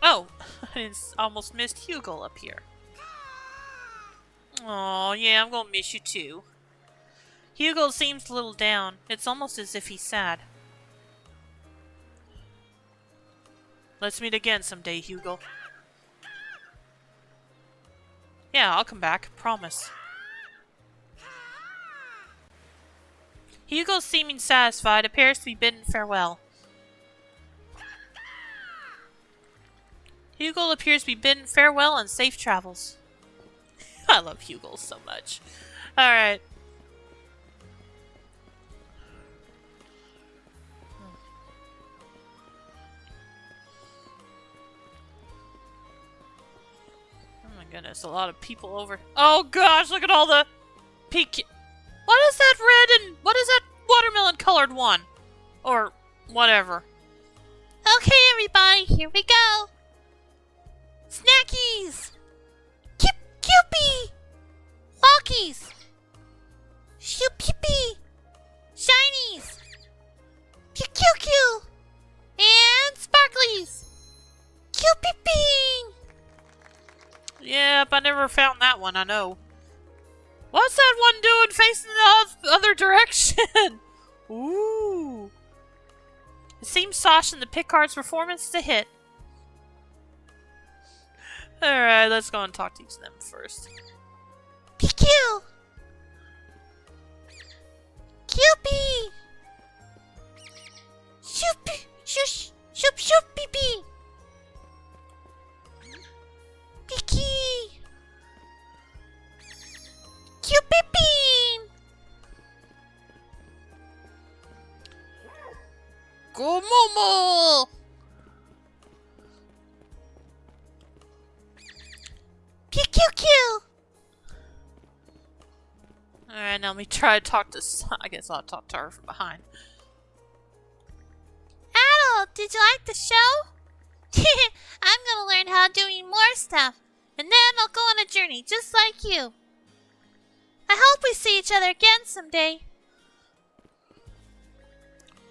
Oh, I almost missed Hugo up here. Oh, yeah, I'm gonna miss you too. Hugo seems a little down. It's almost as if he's sad. Let's meet again someday, Hugo. Yeah, I'll come back. Promise. Hugo, seeming satisfied, appears to be bidding farewell. Hugo appears to be bidding farewell and safe travels. I love Hugo so much. Alright. Oh my goodness, a lot of people over. Oh gosh, look at all the peak. What is that red and what is that watermelon colored one? Or whatever. Okay, everybody, here we go. Snackies! Cupie! Walkies! Shoop-peepee! Shinies! Pew-pew-pew! And sparklies! Cupie-ping! Yep, I never found that one, I know. What's that one doing facing the other direction? Ooh. It seems Sasha and the Picard's performance is a hit. Alright, let's go and talk to each of them first. PQ! Cupie! Shoop! Shush! Shoop! Shoop! Pee pee! Piki! Cupie bean! Go Momo! Pew-pew-pew! Alright, now let me try to talk to... I guess I'll talk to her from behind. Adel, did you like the show? I'm gonna learn how to do more stuff. And then I'll go on a journey, just like you. I hope we see each other again someday.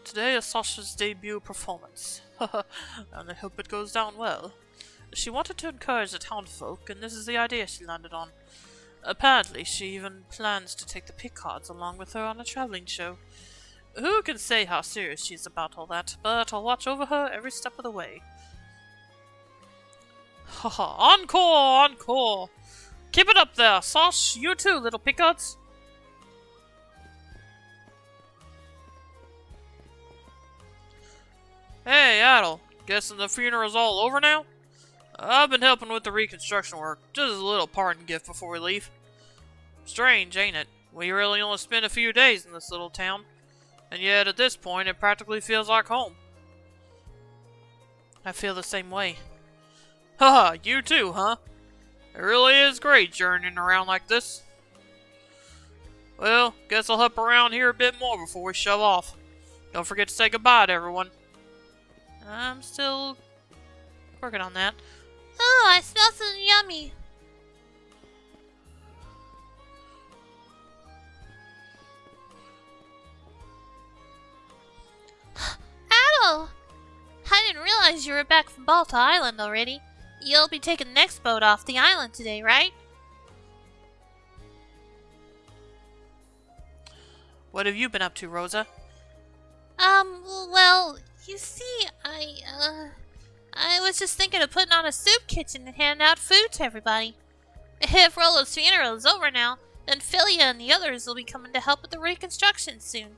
Today is Sasha's debut performance. And I hope it goes down well. She wanted to encourage the townfolk, and this is the idea she landed on. Apparently, she even plans to take the Picards along with her on a traveling show. Who can say how serious she is about all that, but I'll watch over her every step of the way. Haha, encore, encore! Keep it up there, Sash! You too, little Picards! Hey, Adel, guessing the funeral's all over now? I've been helping with the reconstruction work, just as a little parting gift before we leave. Strange, ain't it? We really only spent a few days in this little town, and yet at this point it practically feels like home. I feel the same way. Haha, you too, huh? It really is great journeying around like this. Well, guess I'll hop around here a bit more before we shove off. Don't forget to say goodbye to everyone. I'm still working on that. Oh, I smell something yummy. Adel! I didn't realize you were back from Balta Island already. You'll be taking the next boat off the island today, right? What have you been up to, Rosa? Well, you see, I was just thinking of putting on a soup kitchen and handing out food to everybody. If Rolo's funeral is over now, then Philia and the others will be coming to help with the reconstruction soon.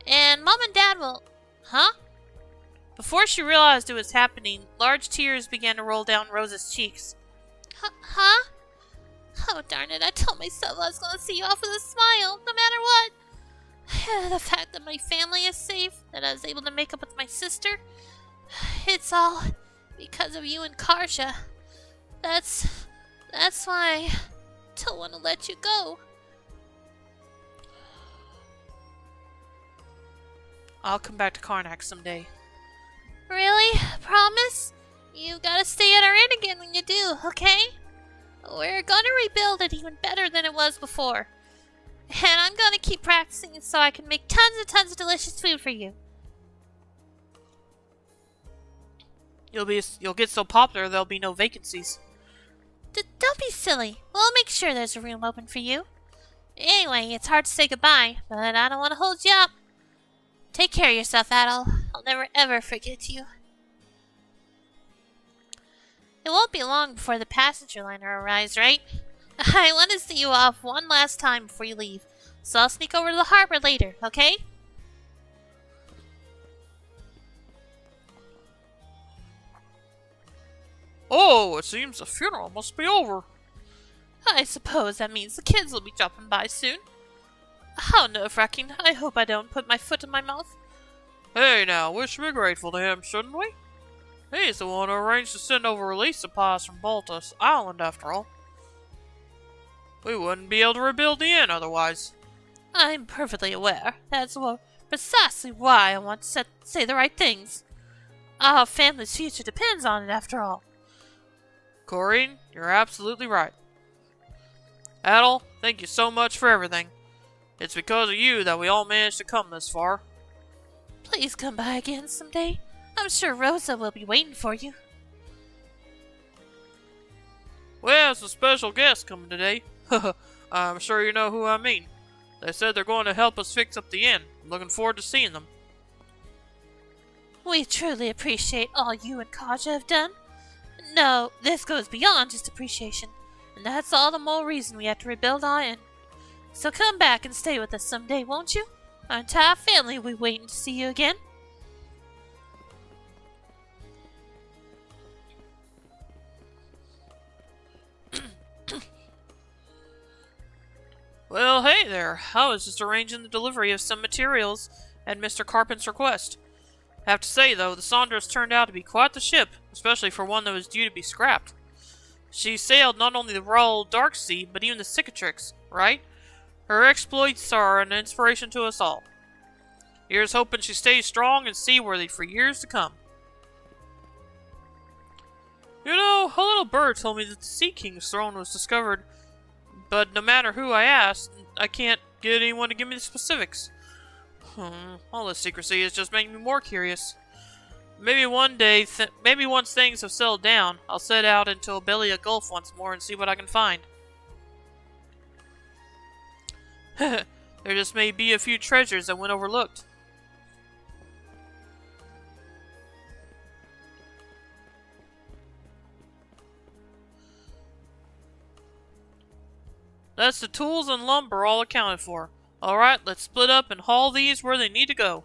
And Mom and Dad will... Huh? Before she realized it was happening, large tears began to roll down Rosa's cheeks. Huh? Oh, darn it, I told myself I was going to see you off with a smile, no matter what. The fact that my family is safe, that I was able to make up with my sister, it's all because of you and Karja. That's why I don't want to let you go. I'll come back to Karnak someday. Really? Promise? You've got to stay at our inn again when you do, okay? We're gonna rebuild it even better than it was before. And I'm gonna keep practicing so I can make tons and tons of delicious food for you. You'll get so popular there'll be no vacancies. Don't be silly. We'll make sure there's a room open for you. Anyway, it's hard to say goodbye, but I don't want to hold you up. Take care of yourself, Adol. I'll never ever forget you. It won't be long before the passenger liner arrives, right? I want to see you off one last time before you leave, so I'll sneak over to the harbor later, okay? Oh, it seems the funeral must be over. I suppose that means the kids will be dropping by soon. How nerve-wracking. I hope I don't put my foot in my mouth. Hey now, we should be grateful to him, shouldn't we? He's the one who arranged to send over release supplies from Baltus Island, after all. We wouldn't be able to rebuild the inn otherwise. I'm perfectly aware. That's precisely why I want to say the right things. Our family's future depends on it, after all. Corrine, you're absolutely right. Adol, thank you so much for everything. It's because of you that we all managed to come this far. Please come by again someday. I'm sure Rosa will be waiting for you. We have some special guests coming today. I'm sure you know who I mean. They said they're going to help us fix up the inn. I'm looking forward to seeing them. We truly appreciate all you and Kaja have done. No, this goes beyond just appreciation, and that's all the more reason we have to rebuild our inn. So come back and stay with us someday, won't you? Our entire family will be waiting to see you again. Well, hey there. I was just arranging the delivery of some materials at Mr. Carpenter's request. Have to say, though, the Saunders turned out to be quite the ship, especially for one that was due to be scrapped. She sailed not only the Royal Dark Sea, but even the Cicatrix, right? Her exploits are an inspiration to us all. Here's hoping she stays strong and seaworthy for years to come. You know, a little bird told me that the Sea King's throne was discovered, but no matter who I asked, I can't get anyone to give me the specifics. All this secrecy is just making me more curious. Maybe one day, maybe once things have settled down, I'll set out into Obelia Gulf once more and see what I can find. There just may be a few treasures that went overlooked. That's the tools and lumber all accounted for. Alright, let's split up and haul these where they need to go.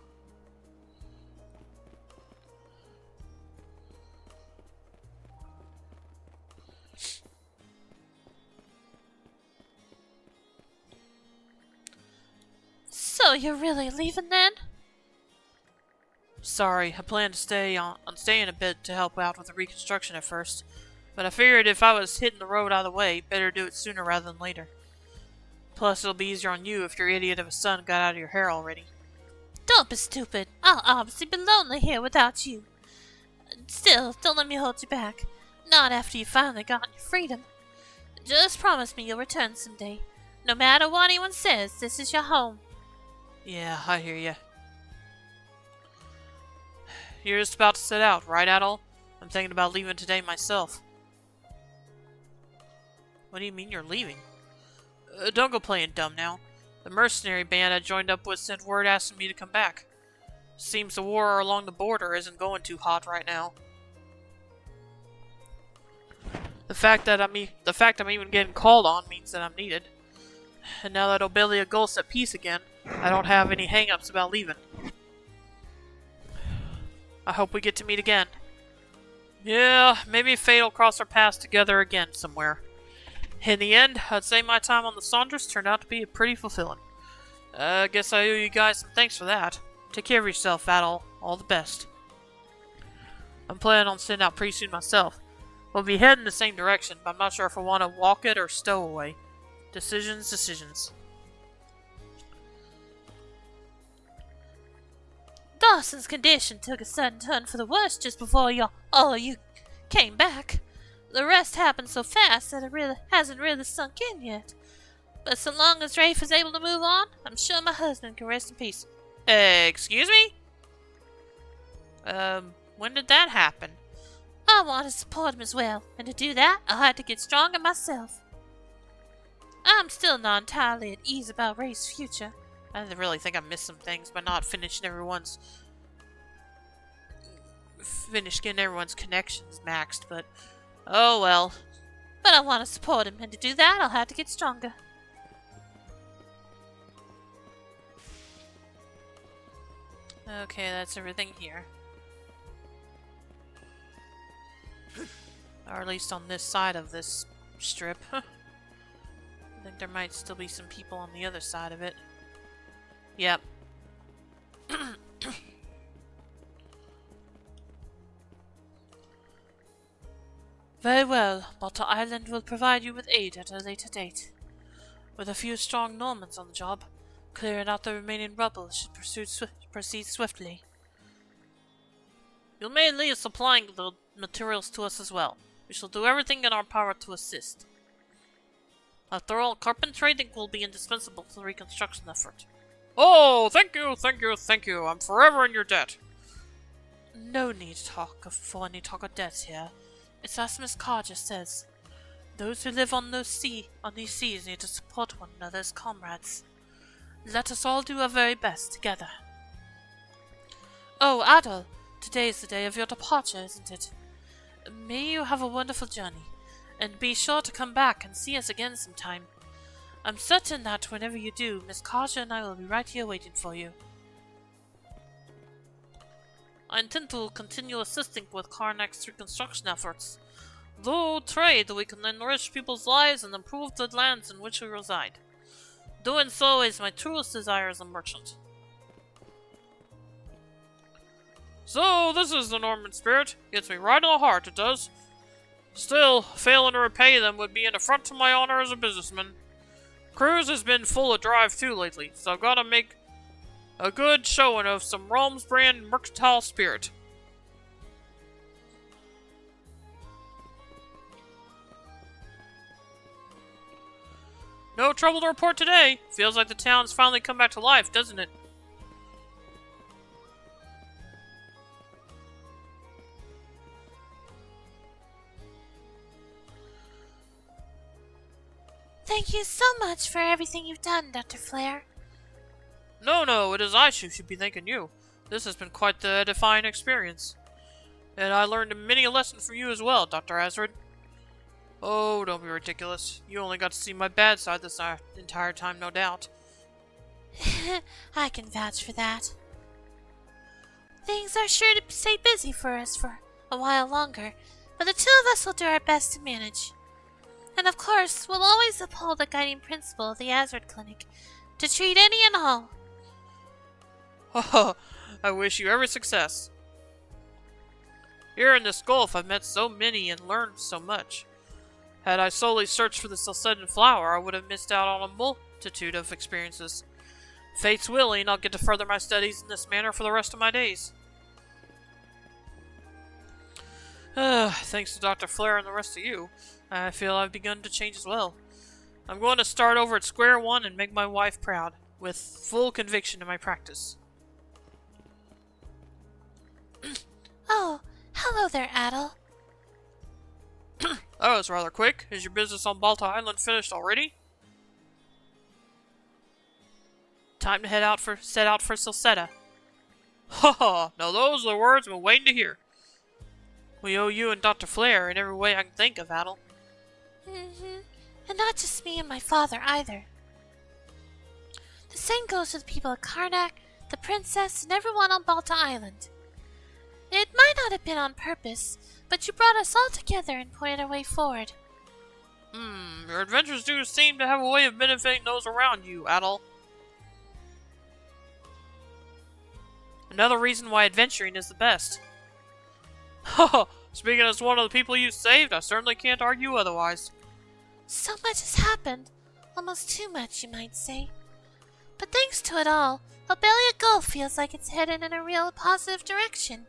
So you're really leaving then? Sorry, I planned to stay on staying a bit to help out with the reconstruction at first, but I figured if I was hitting the road out of the way, better do it sooner rather than later. Plus, it'll be easier on you if your idiot of a son got out of your hair already. Don't be stupid. I'll obviously be lonely here without you. Still, don't let me hold you back. Not after you've finally gotten your freedom. Just promise me you'll return someday. No matter what anyone says, this is your home. Yeah, I hear ya. You're just about to set out, right, Adol? I'm thinking about leaving today myself. What do you mean you're leaving? Don't go playing dumb now. The mercenary band I joined up with sent word asking me to come back. Seems the war along the border isn't going too hot right now. The fact I'm even getting called on means that I'm needed. And now that Obelia Gulf's at peace again, I don't have any hang-ups about leaving. I hope we get to meet again. Yeah, maybe fate will cross our paths together again somewhere. In the end, I'd say my time on the Saunders turned out to be pretty fulfilling. I guess I owe you guys some thanks for that. Take care of yourself, Adol. All the best. I'm planning on sitting out pretty soon myself. We'll be heading the same direction, but I'm not sure if I want to walk it or stow away. Decisions. Dawson's condition took a sudden turn for the worse just before all of you came back. The rest happened so fast that it hasn't really sunk in yet. But so long as Rafe is able to move on, I'm sure my husband can rest in peace. Excuse me? When did that happen? I want to support him as well, and to do that, I'll have to get stronger myself. I'm still not entirely at ease about Rafe's future. I really think I missed some things by not finishing getting everyone's connections maxed, but oh well. But I want to support him, and to do that, I'll have to get stronger. Okay, that's everything here. Or at least on this side of this strip. I think there might still be some people on the other side of it. Yep. Very well. Malta Island will provide you with aid at a later date. With a few strong Normans on the job, clearing out the remaining rubble should proceed swiftly. You'll mainly be supplying the materials to us as well. We shall do everything in our power to assist. After all, carpentry will be indispensable to the reconstruction effort. Oh, thank you, thank you, thank you. I'm forever in your debt. No need for any talk of debts here. It's as Miss Carter says. Those who live on these seas need to support one another as comrades. Let us all do our very best together. Oh, Adol, today is the day of your departure, isn't it? May you have a wonderful journey, and be sure to come back and see us again sometime. I'm certain that whenever you do, Miss Carter and I will be right here waiting for you. I intend to continue assisting with Karnak's reconstruction efforts. Through trade, we can enrich people's lives and improve the lands in which we reside. Doing so is my truest desire as a merchant. So, this is the Norman spirit. Gets me right in the heart, it does. Still, failing to repay them would be an affront to my honor as a businessman. Cruise has been full of drive-through lately, so I've got to make a good showing of some Rome's brand mercantile spirit. No trouble to report today. Feels like the town's finally come back to life, doesn't it? Thank you so much for everything you've done, Dr. Flare. No, it is I who should be thanking you. This has been quite the edifying experience. And I learned many a lesson from you as well, Dr. Azrid. Oh, don't be ridiculous. You only got to see my bad side this entire time, no doubt. I can vouch for that. Things are sure to stay busy for us for a while longer, but the two of us will do our best to manage. And of course, we'll always uphold the guiding principle of the Azrid Clinic, to treat any and all. I wish you every success. Here in this gulf, I've met so many and learned so much. Had I solely searched for the Selsedon flower, I would have missed out on a multitude of experiences. Fate's willing, I'll get to further my studies in this manner for the rest of my days. Thanks to Dr. Flare and the rest of you, I feel I've begun to change as well. I'm going to start over at square one and make my wife proud, with full conviction in my practice. Oh, hello there, Adol. That was rather quick. Is your business on Balta Island finished already? Time to set out for Silseta. Ha! Now those are the words I've been waiting to hear. We owe you and Dr. Flare in every way I can think of, Adol. And not just me and my father, either. The same goes for the people of Karnak, the princess, and everyone on Balta Island. It might not have been on purpose, but you brought us all together and pointed our way forward. Your adventures do seem to have a way of benefiting those around you, Adol. Another reason why adventuring is the best. Haha, speaking as one of the people you saved, I certainly can't argue otherwise. So much has happened. Almost too much, you might say. But thanks to it all, Obelia Gulf feels like it's headed in a real positive direction.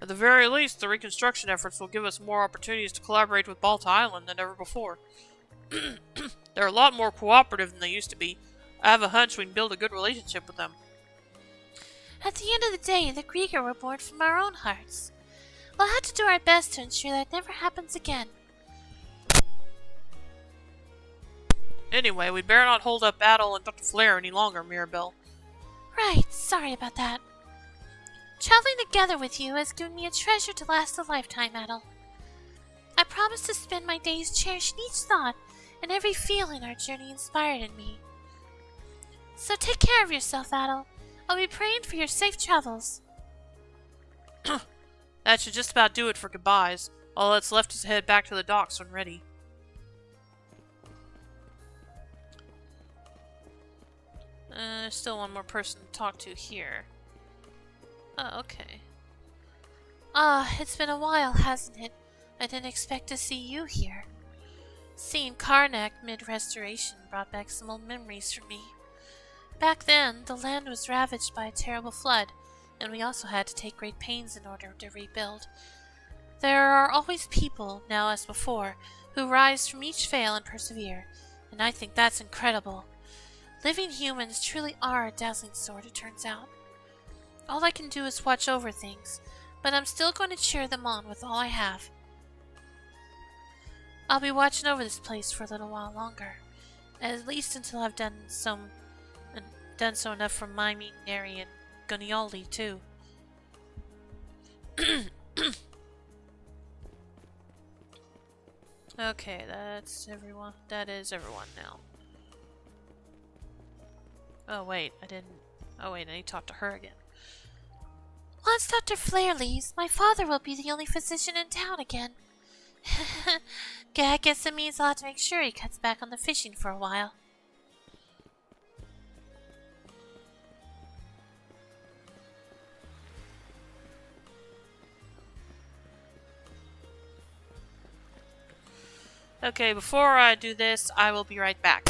At the very least, the reconstruction efforts will give us more opportunities to collaborate with Balta Island than ever before. They're a lot more cooperative than they used to be. I have a hunch we can build a good relationship with them. At the end of the day, the Krieger were born from our own hearts. We'll have to do our best to ensure that never happens again. Anyway, we'd better not hold up Battle and Dr. Flare any longer, Mirabelle. Right, sorry about that. Traveling together with you has given me a treasure to last a lifetime, Adel. I promise to spend my days cherishing each thought and every feeling our journey inspired in me. So take care of yourself, Adel. I'll be praying for your safe travels. That should just about do it for goodbyes. All that's left is to head back to the docks when ready. There's still one more person to talk to here. Oh, okay. It's been a while, hasn't it? I didn't expect to see you here. Seeing Karnak mid-restoration brought back some old memories for me. Back then, the land was ravaged by a terrible flood, and we also had to take great pains in order to rebuild. There are always people, now as before, who rise from each fail and persevere, and I think that's incredible. Living humans truly are a dazzling sort, it turns out. All I can do is watch over things, but I'm still going to cheer them on with all I have. I'll be watching over this place for a little while longer, at least until I've done so enough for Mimi, Neri, and Gunioli too. Okay, that's everyone. That is everyone now. Oh wait, I need to talk to her again. Once Dr. Flare leaves, my father will be the only physician in town again. I guess it means I'll have to make sure he cuts back on the fishing for a while. Okay, before I do this, I will be right back.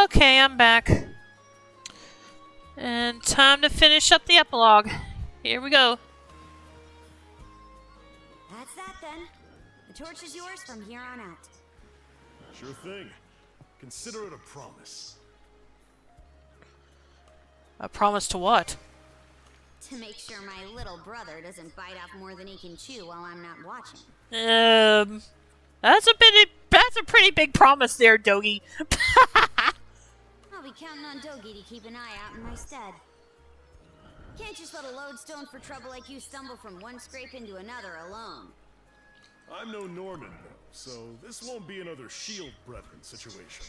Okay, I'm back. And time to finish up the epilogue. Here we go. That's that then. The torch is yours from here on out. Sure thing. Consider it a promise. A promise to what? To make sure my little brother doesn't bite off more than he can chew while I'm not watching. That's a pretty big promise there, Dogi. I'll be counting on Dogi to keep an eye out in my stead. Can't just let a lodestone for trouble like you stumble from one scrape into another alone. I'm no Norman, though, so this won't be another Shield Brethren situation.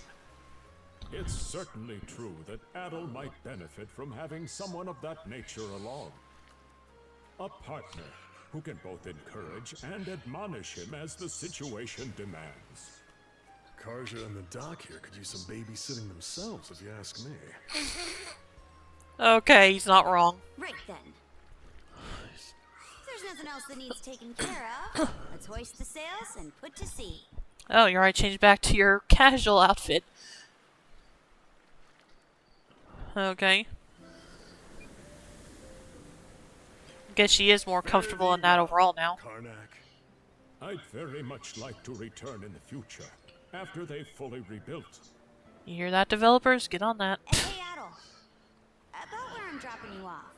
It's certainly true that Adel might benefit from having someone of that nature along. A partner who can both encourage and admonish him as the situation demands. Karja and the doc here could use some babysitting themselves, if you ask me. Okay, he's not wrong. Right then. If there's nothing else that needs taken care of, let's hoist the sails and put to sea. Oh, you're right. Change back to your casual outfit. Okay. Guess she is more comfortable in that overall now. Karnak. I'd very much like to return in the future, after they've fully rebuilt. You hear that, developers? Get on that. Hey, Adel. About where I'm dropping you off.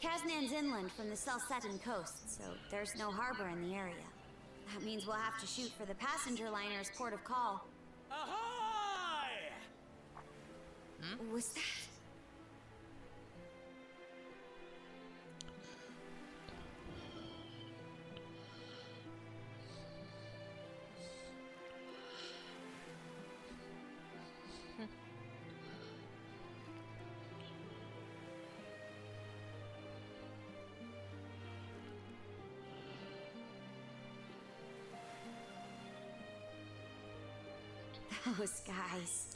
Kaznan's inland from the Selsetan coast, so there's no harbor in the area. That means we'll have to shoot for the passenger liner's port of call. Ahoy! Was that? Those guys.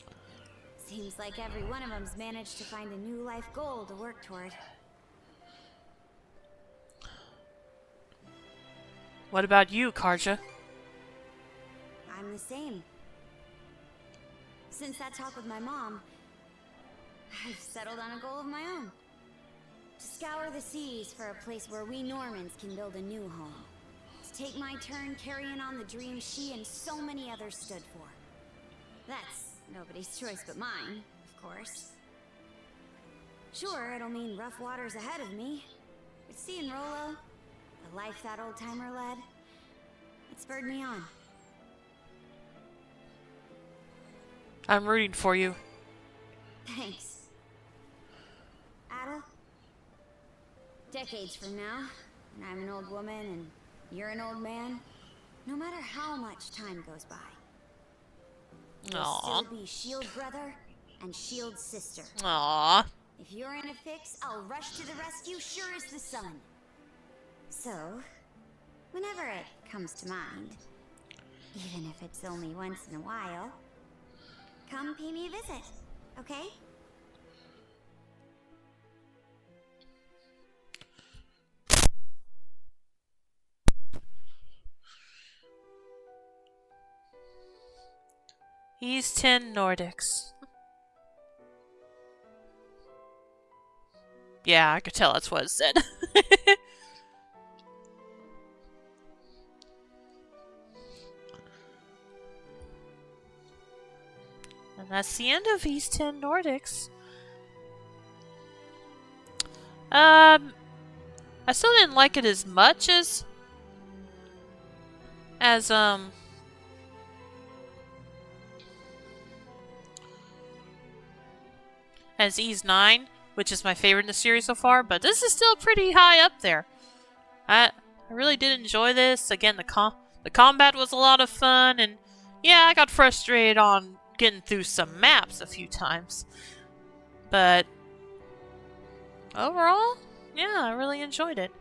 Seems like every one of them's managed to find a new life goal to work toward. What about you, Karja? I'm the same. Since that talk with my mom, I've settled on a goal of my own. To scour the seas for a place where we Normans can build a new home. To take my turn carrying on the dream she and so many others stood for. That's nobody's choice but mine, of course. Sure, it'll mean rough waters ahead of me, but seeing Rolo, the life that old-timer led, it spurred me on. I'm rooting for you. Thanks. Adel? Decades from now, and I'm an old woman and you're an old man, no matter how much time goes by, you'll Aww. still be Shield brother and Shield sister. Aww. If you're in a fix, I'll rush to the rescue sure as the sun. So, whenever it comes to mind, even if it's only once in a while, come pay me a visit, okay? He's 10 Nordics. Yeah, I could tell that's what it said. And that's the end of East 10 Nordics. I still didn't like it as much as Ease 9, which is my favorite in the series so far, but this is still pretty high up there. I really did enjoy this. Again, the combat was a lot of fun, and yeah, I got frustrated on getting through some maps a few times. But overall, yeah, I really enjoyed it.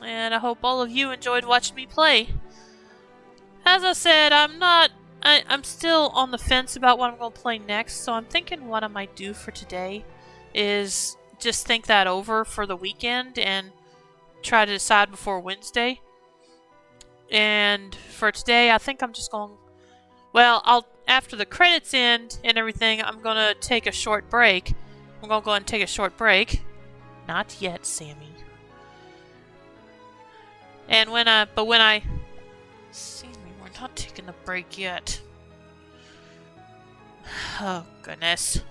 And I hope all of you enjoyed watching me play. As I said, I'm still on the fence about what I'm going to play next, so I'm thinking what I might do for today is just think that over for the weekend and try to decide before Wednesday. And for today, I think I'm just going... Well, after the credits end and everything, I'm gonna take a short break. I'm gonna go ahead and take a short break. Not yet, Sammy. And when I... Sammy, we're not taking a break yet. Oh, goodness.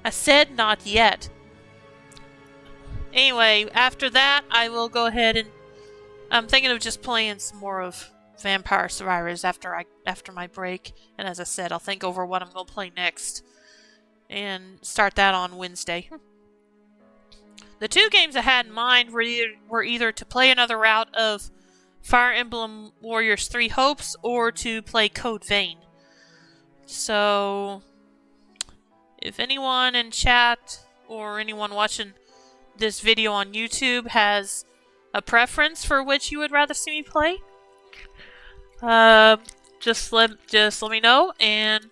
I said not yet. Anyway, after that, I will go ahead and... I'm thinking of just playing some more of Vampire Survivors after my break. And as I said, I'll think over what I'm going to play next. And start that on Wednesday. The two games I had in mind were either to play another route of Fire Emblem Warriors 3 Hopes or to play Code Vein. So, if anyone in chat or anyone watching this video on YouTube has a preference for which you would rather see me play, just let me know, and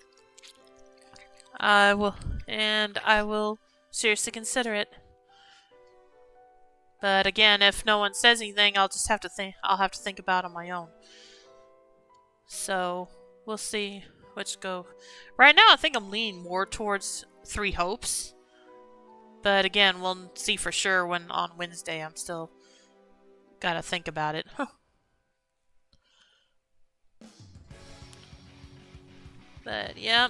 I will seriously consider it. But again, if no one says anything, I'll have to think about it on my own. So we'll see which go. Right now, I think I'm leaning more towards 3 Hopes. But again, we'll see for sure when on Wednesday. I'm still gotta think about it. But yeah.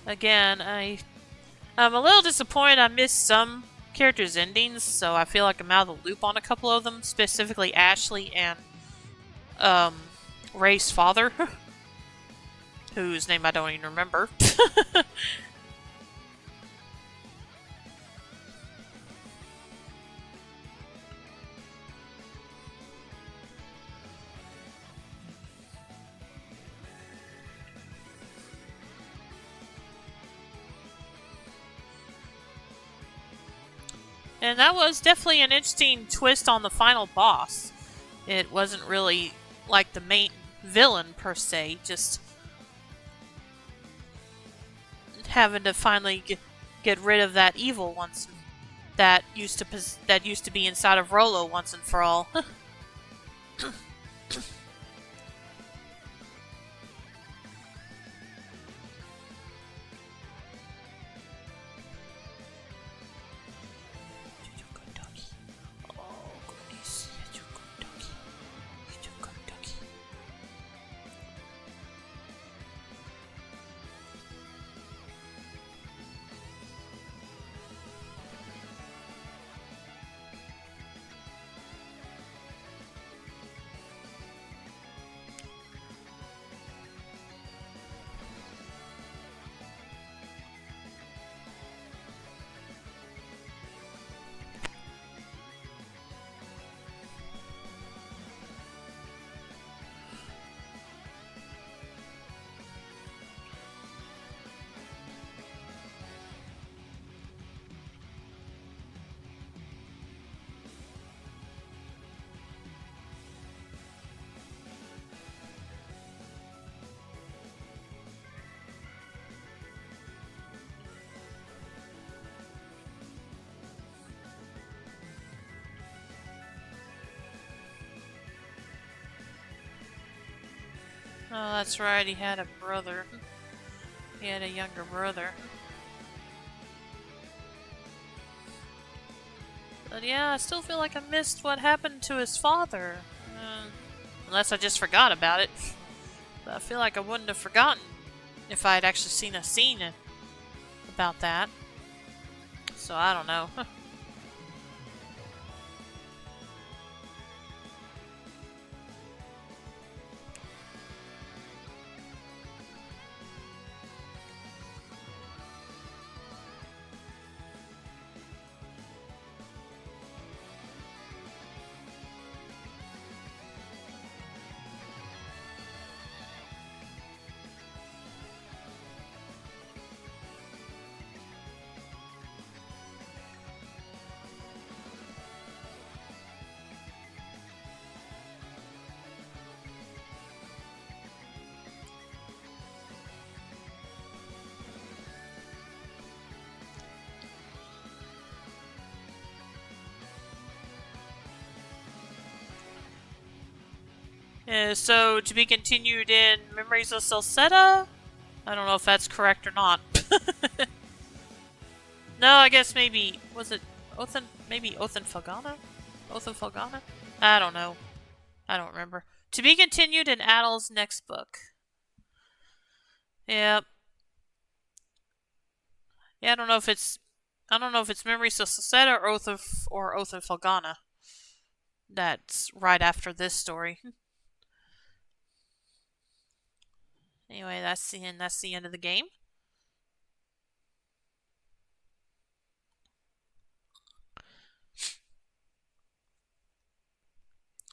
Again, I'm a little disappointed I missed some characters' endings, so I feel like I'm out of the loop on a couple of them, specifically Ashley and Ray's father, whose name I don't even remember. And that was definitely an interesting twist on the final boss. It wasn't really like the main villain per se, just having to finally get rid of that evil once that used to be inside of Rolo once and for all. Oh, that's right, he had a brother. He had a younger brother. But yeah, I still feel like I missed what happened to his father. Unless I just forgot about it. But I feel like I wouldn't have forgotten if I had actually seen a scene about that. So I don't know. So, to be continued in Memories of Salsetta? I don't know if that's correct or not. No, I guess maybe... Was it Othan? Maybe Othan Falgana? Othan Falgana? I don't know. I don't remember. To be continued in Adel's next book. Yep. Yeah, I don't know if it's Memories of Salsetta or Oath of Falgana. That's right after this story. Anyway, that's the end of the game.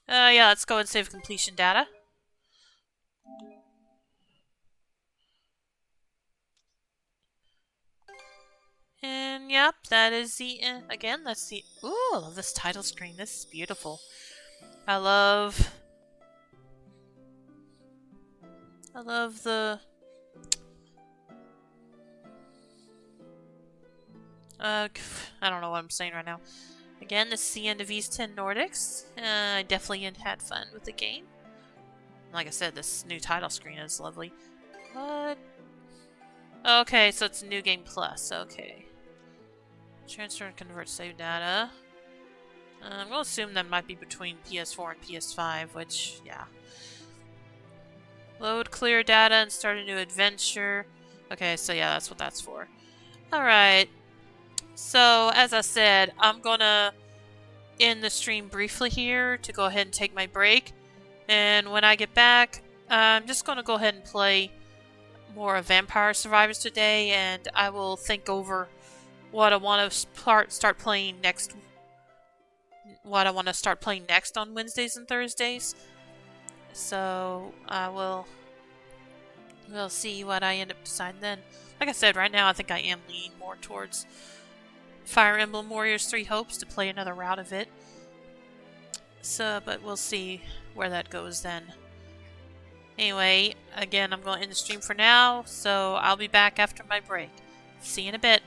Yeah, let's go and save completion data. And yep, that is the again. That's the ooh, I love this title screen. This is beautiful. I love the I don't know what I'm saying right now. Again, this is the end of East 10 Nordics. I definitely had fun with the game. Like I said, this new title screen is lovely. What? Okay, so it's New Game Plus. Okay. Transfer and convert save data. I'm going to assume that might be between PS4 and PS5, which, yeah. Load clear data and start a new adventure. Okay, so yeah, that's what that's for. Alright. So, as I said, I'm going to end the stream briefly here to go ahead and take my break. And when I get back, I'm just going to go ahead and play more of Vampire Survivors today, and I will think over what I want to start playing next. What I want to start playing next on Wednesdays and Thursdays. So we'll see what I end up deciding then. Like I said, right now I think I am leaning more towards Fire Emblem Warriors 3 Hopes to play another route of it. So, but we'll see where that goes then. Anyway, again, I'm going to end the stream for now, so I'll be back after my break. See you in a bit.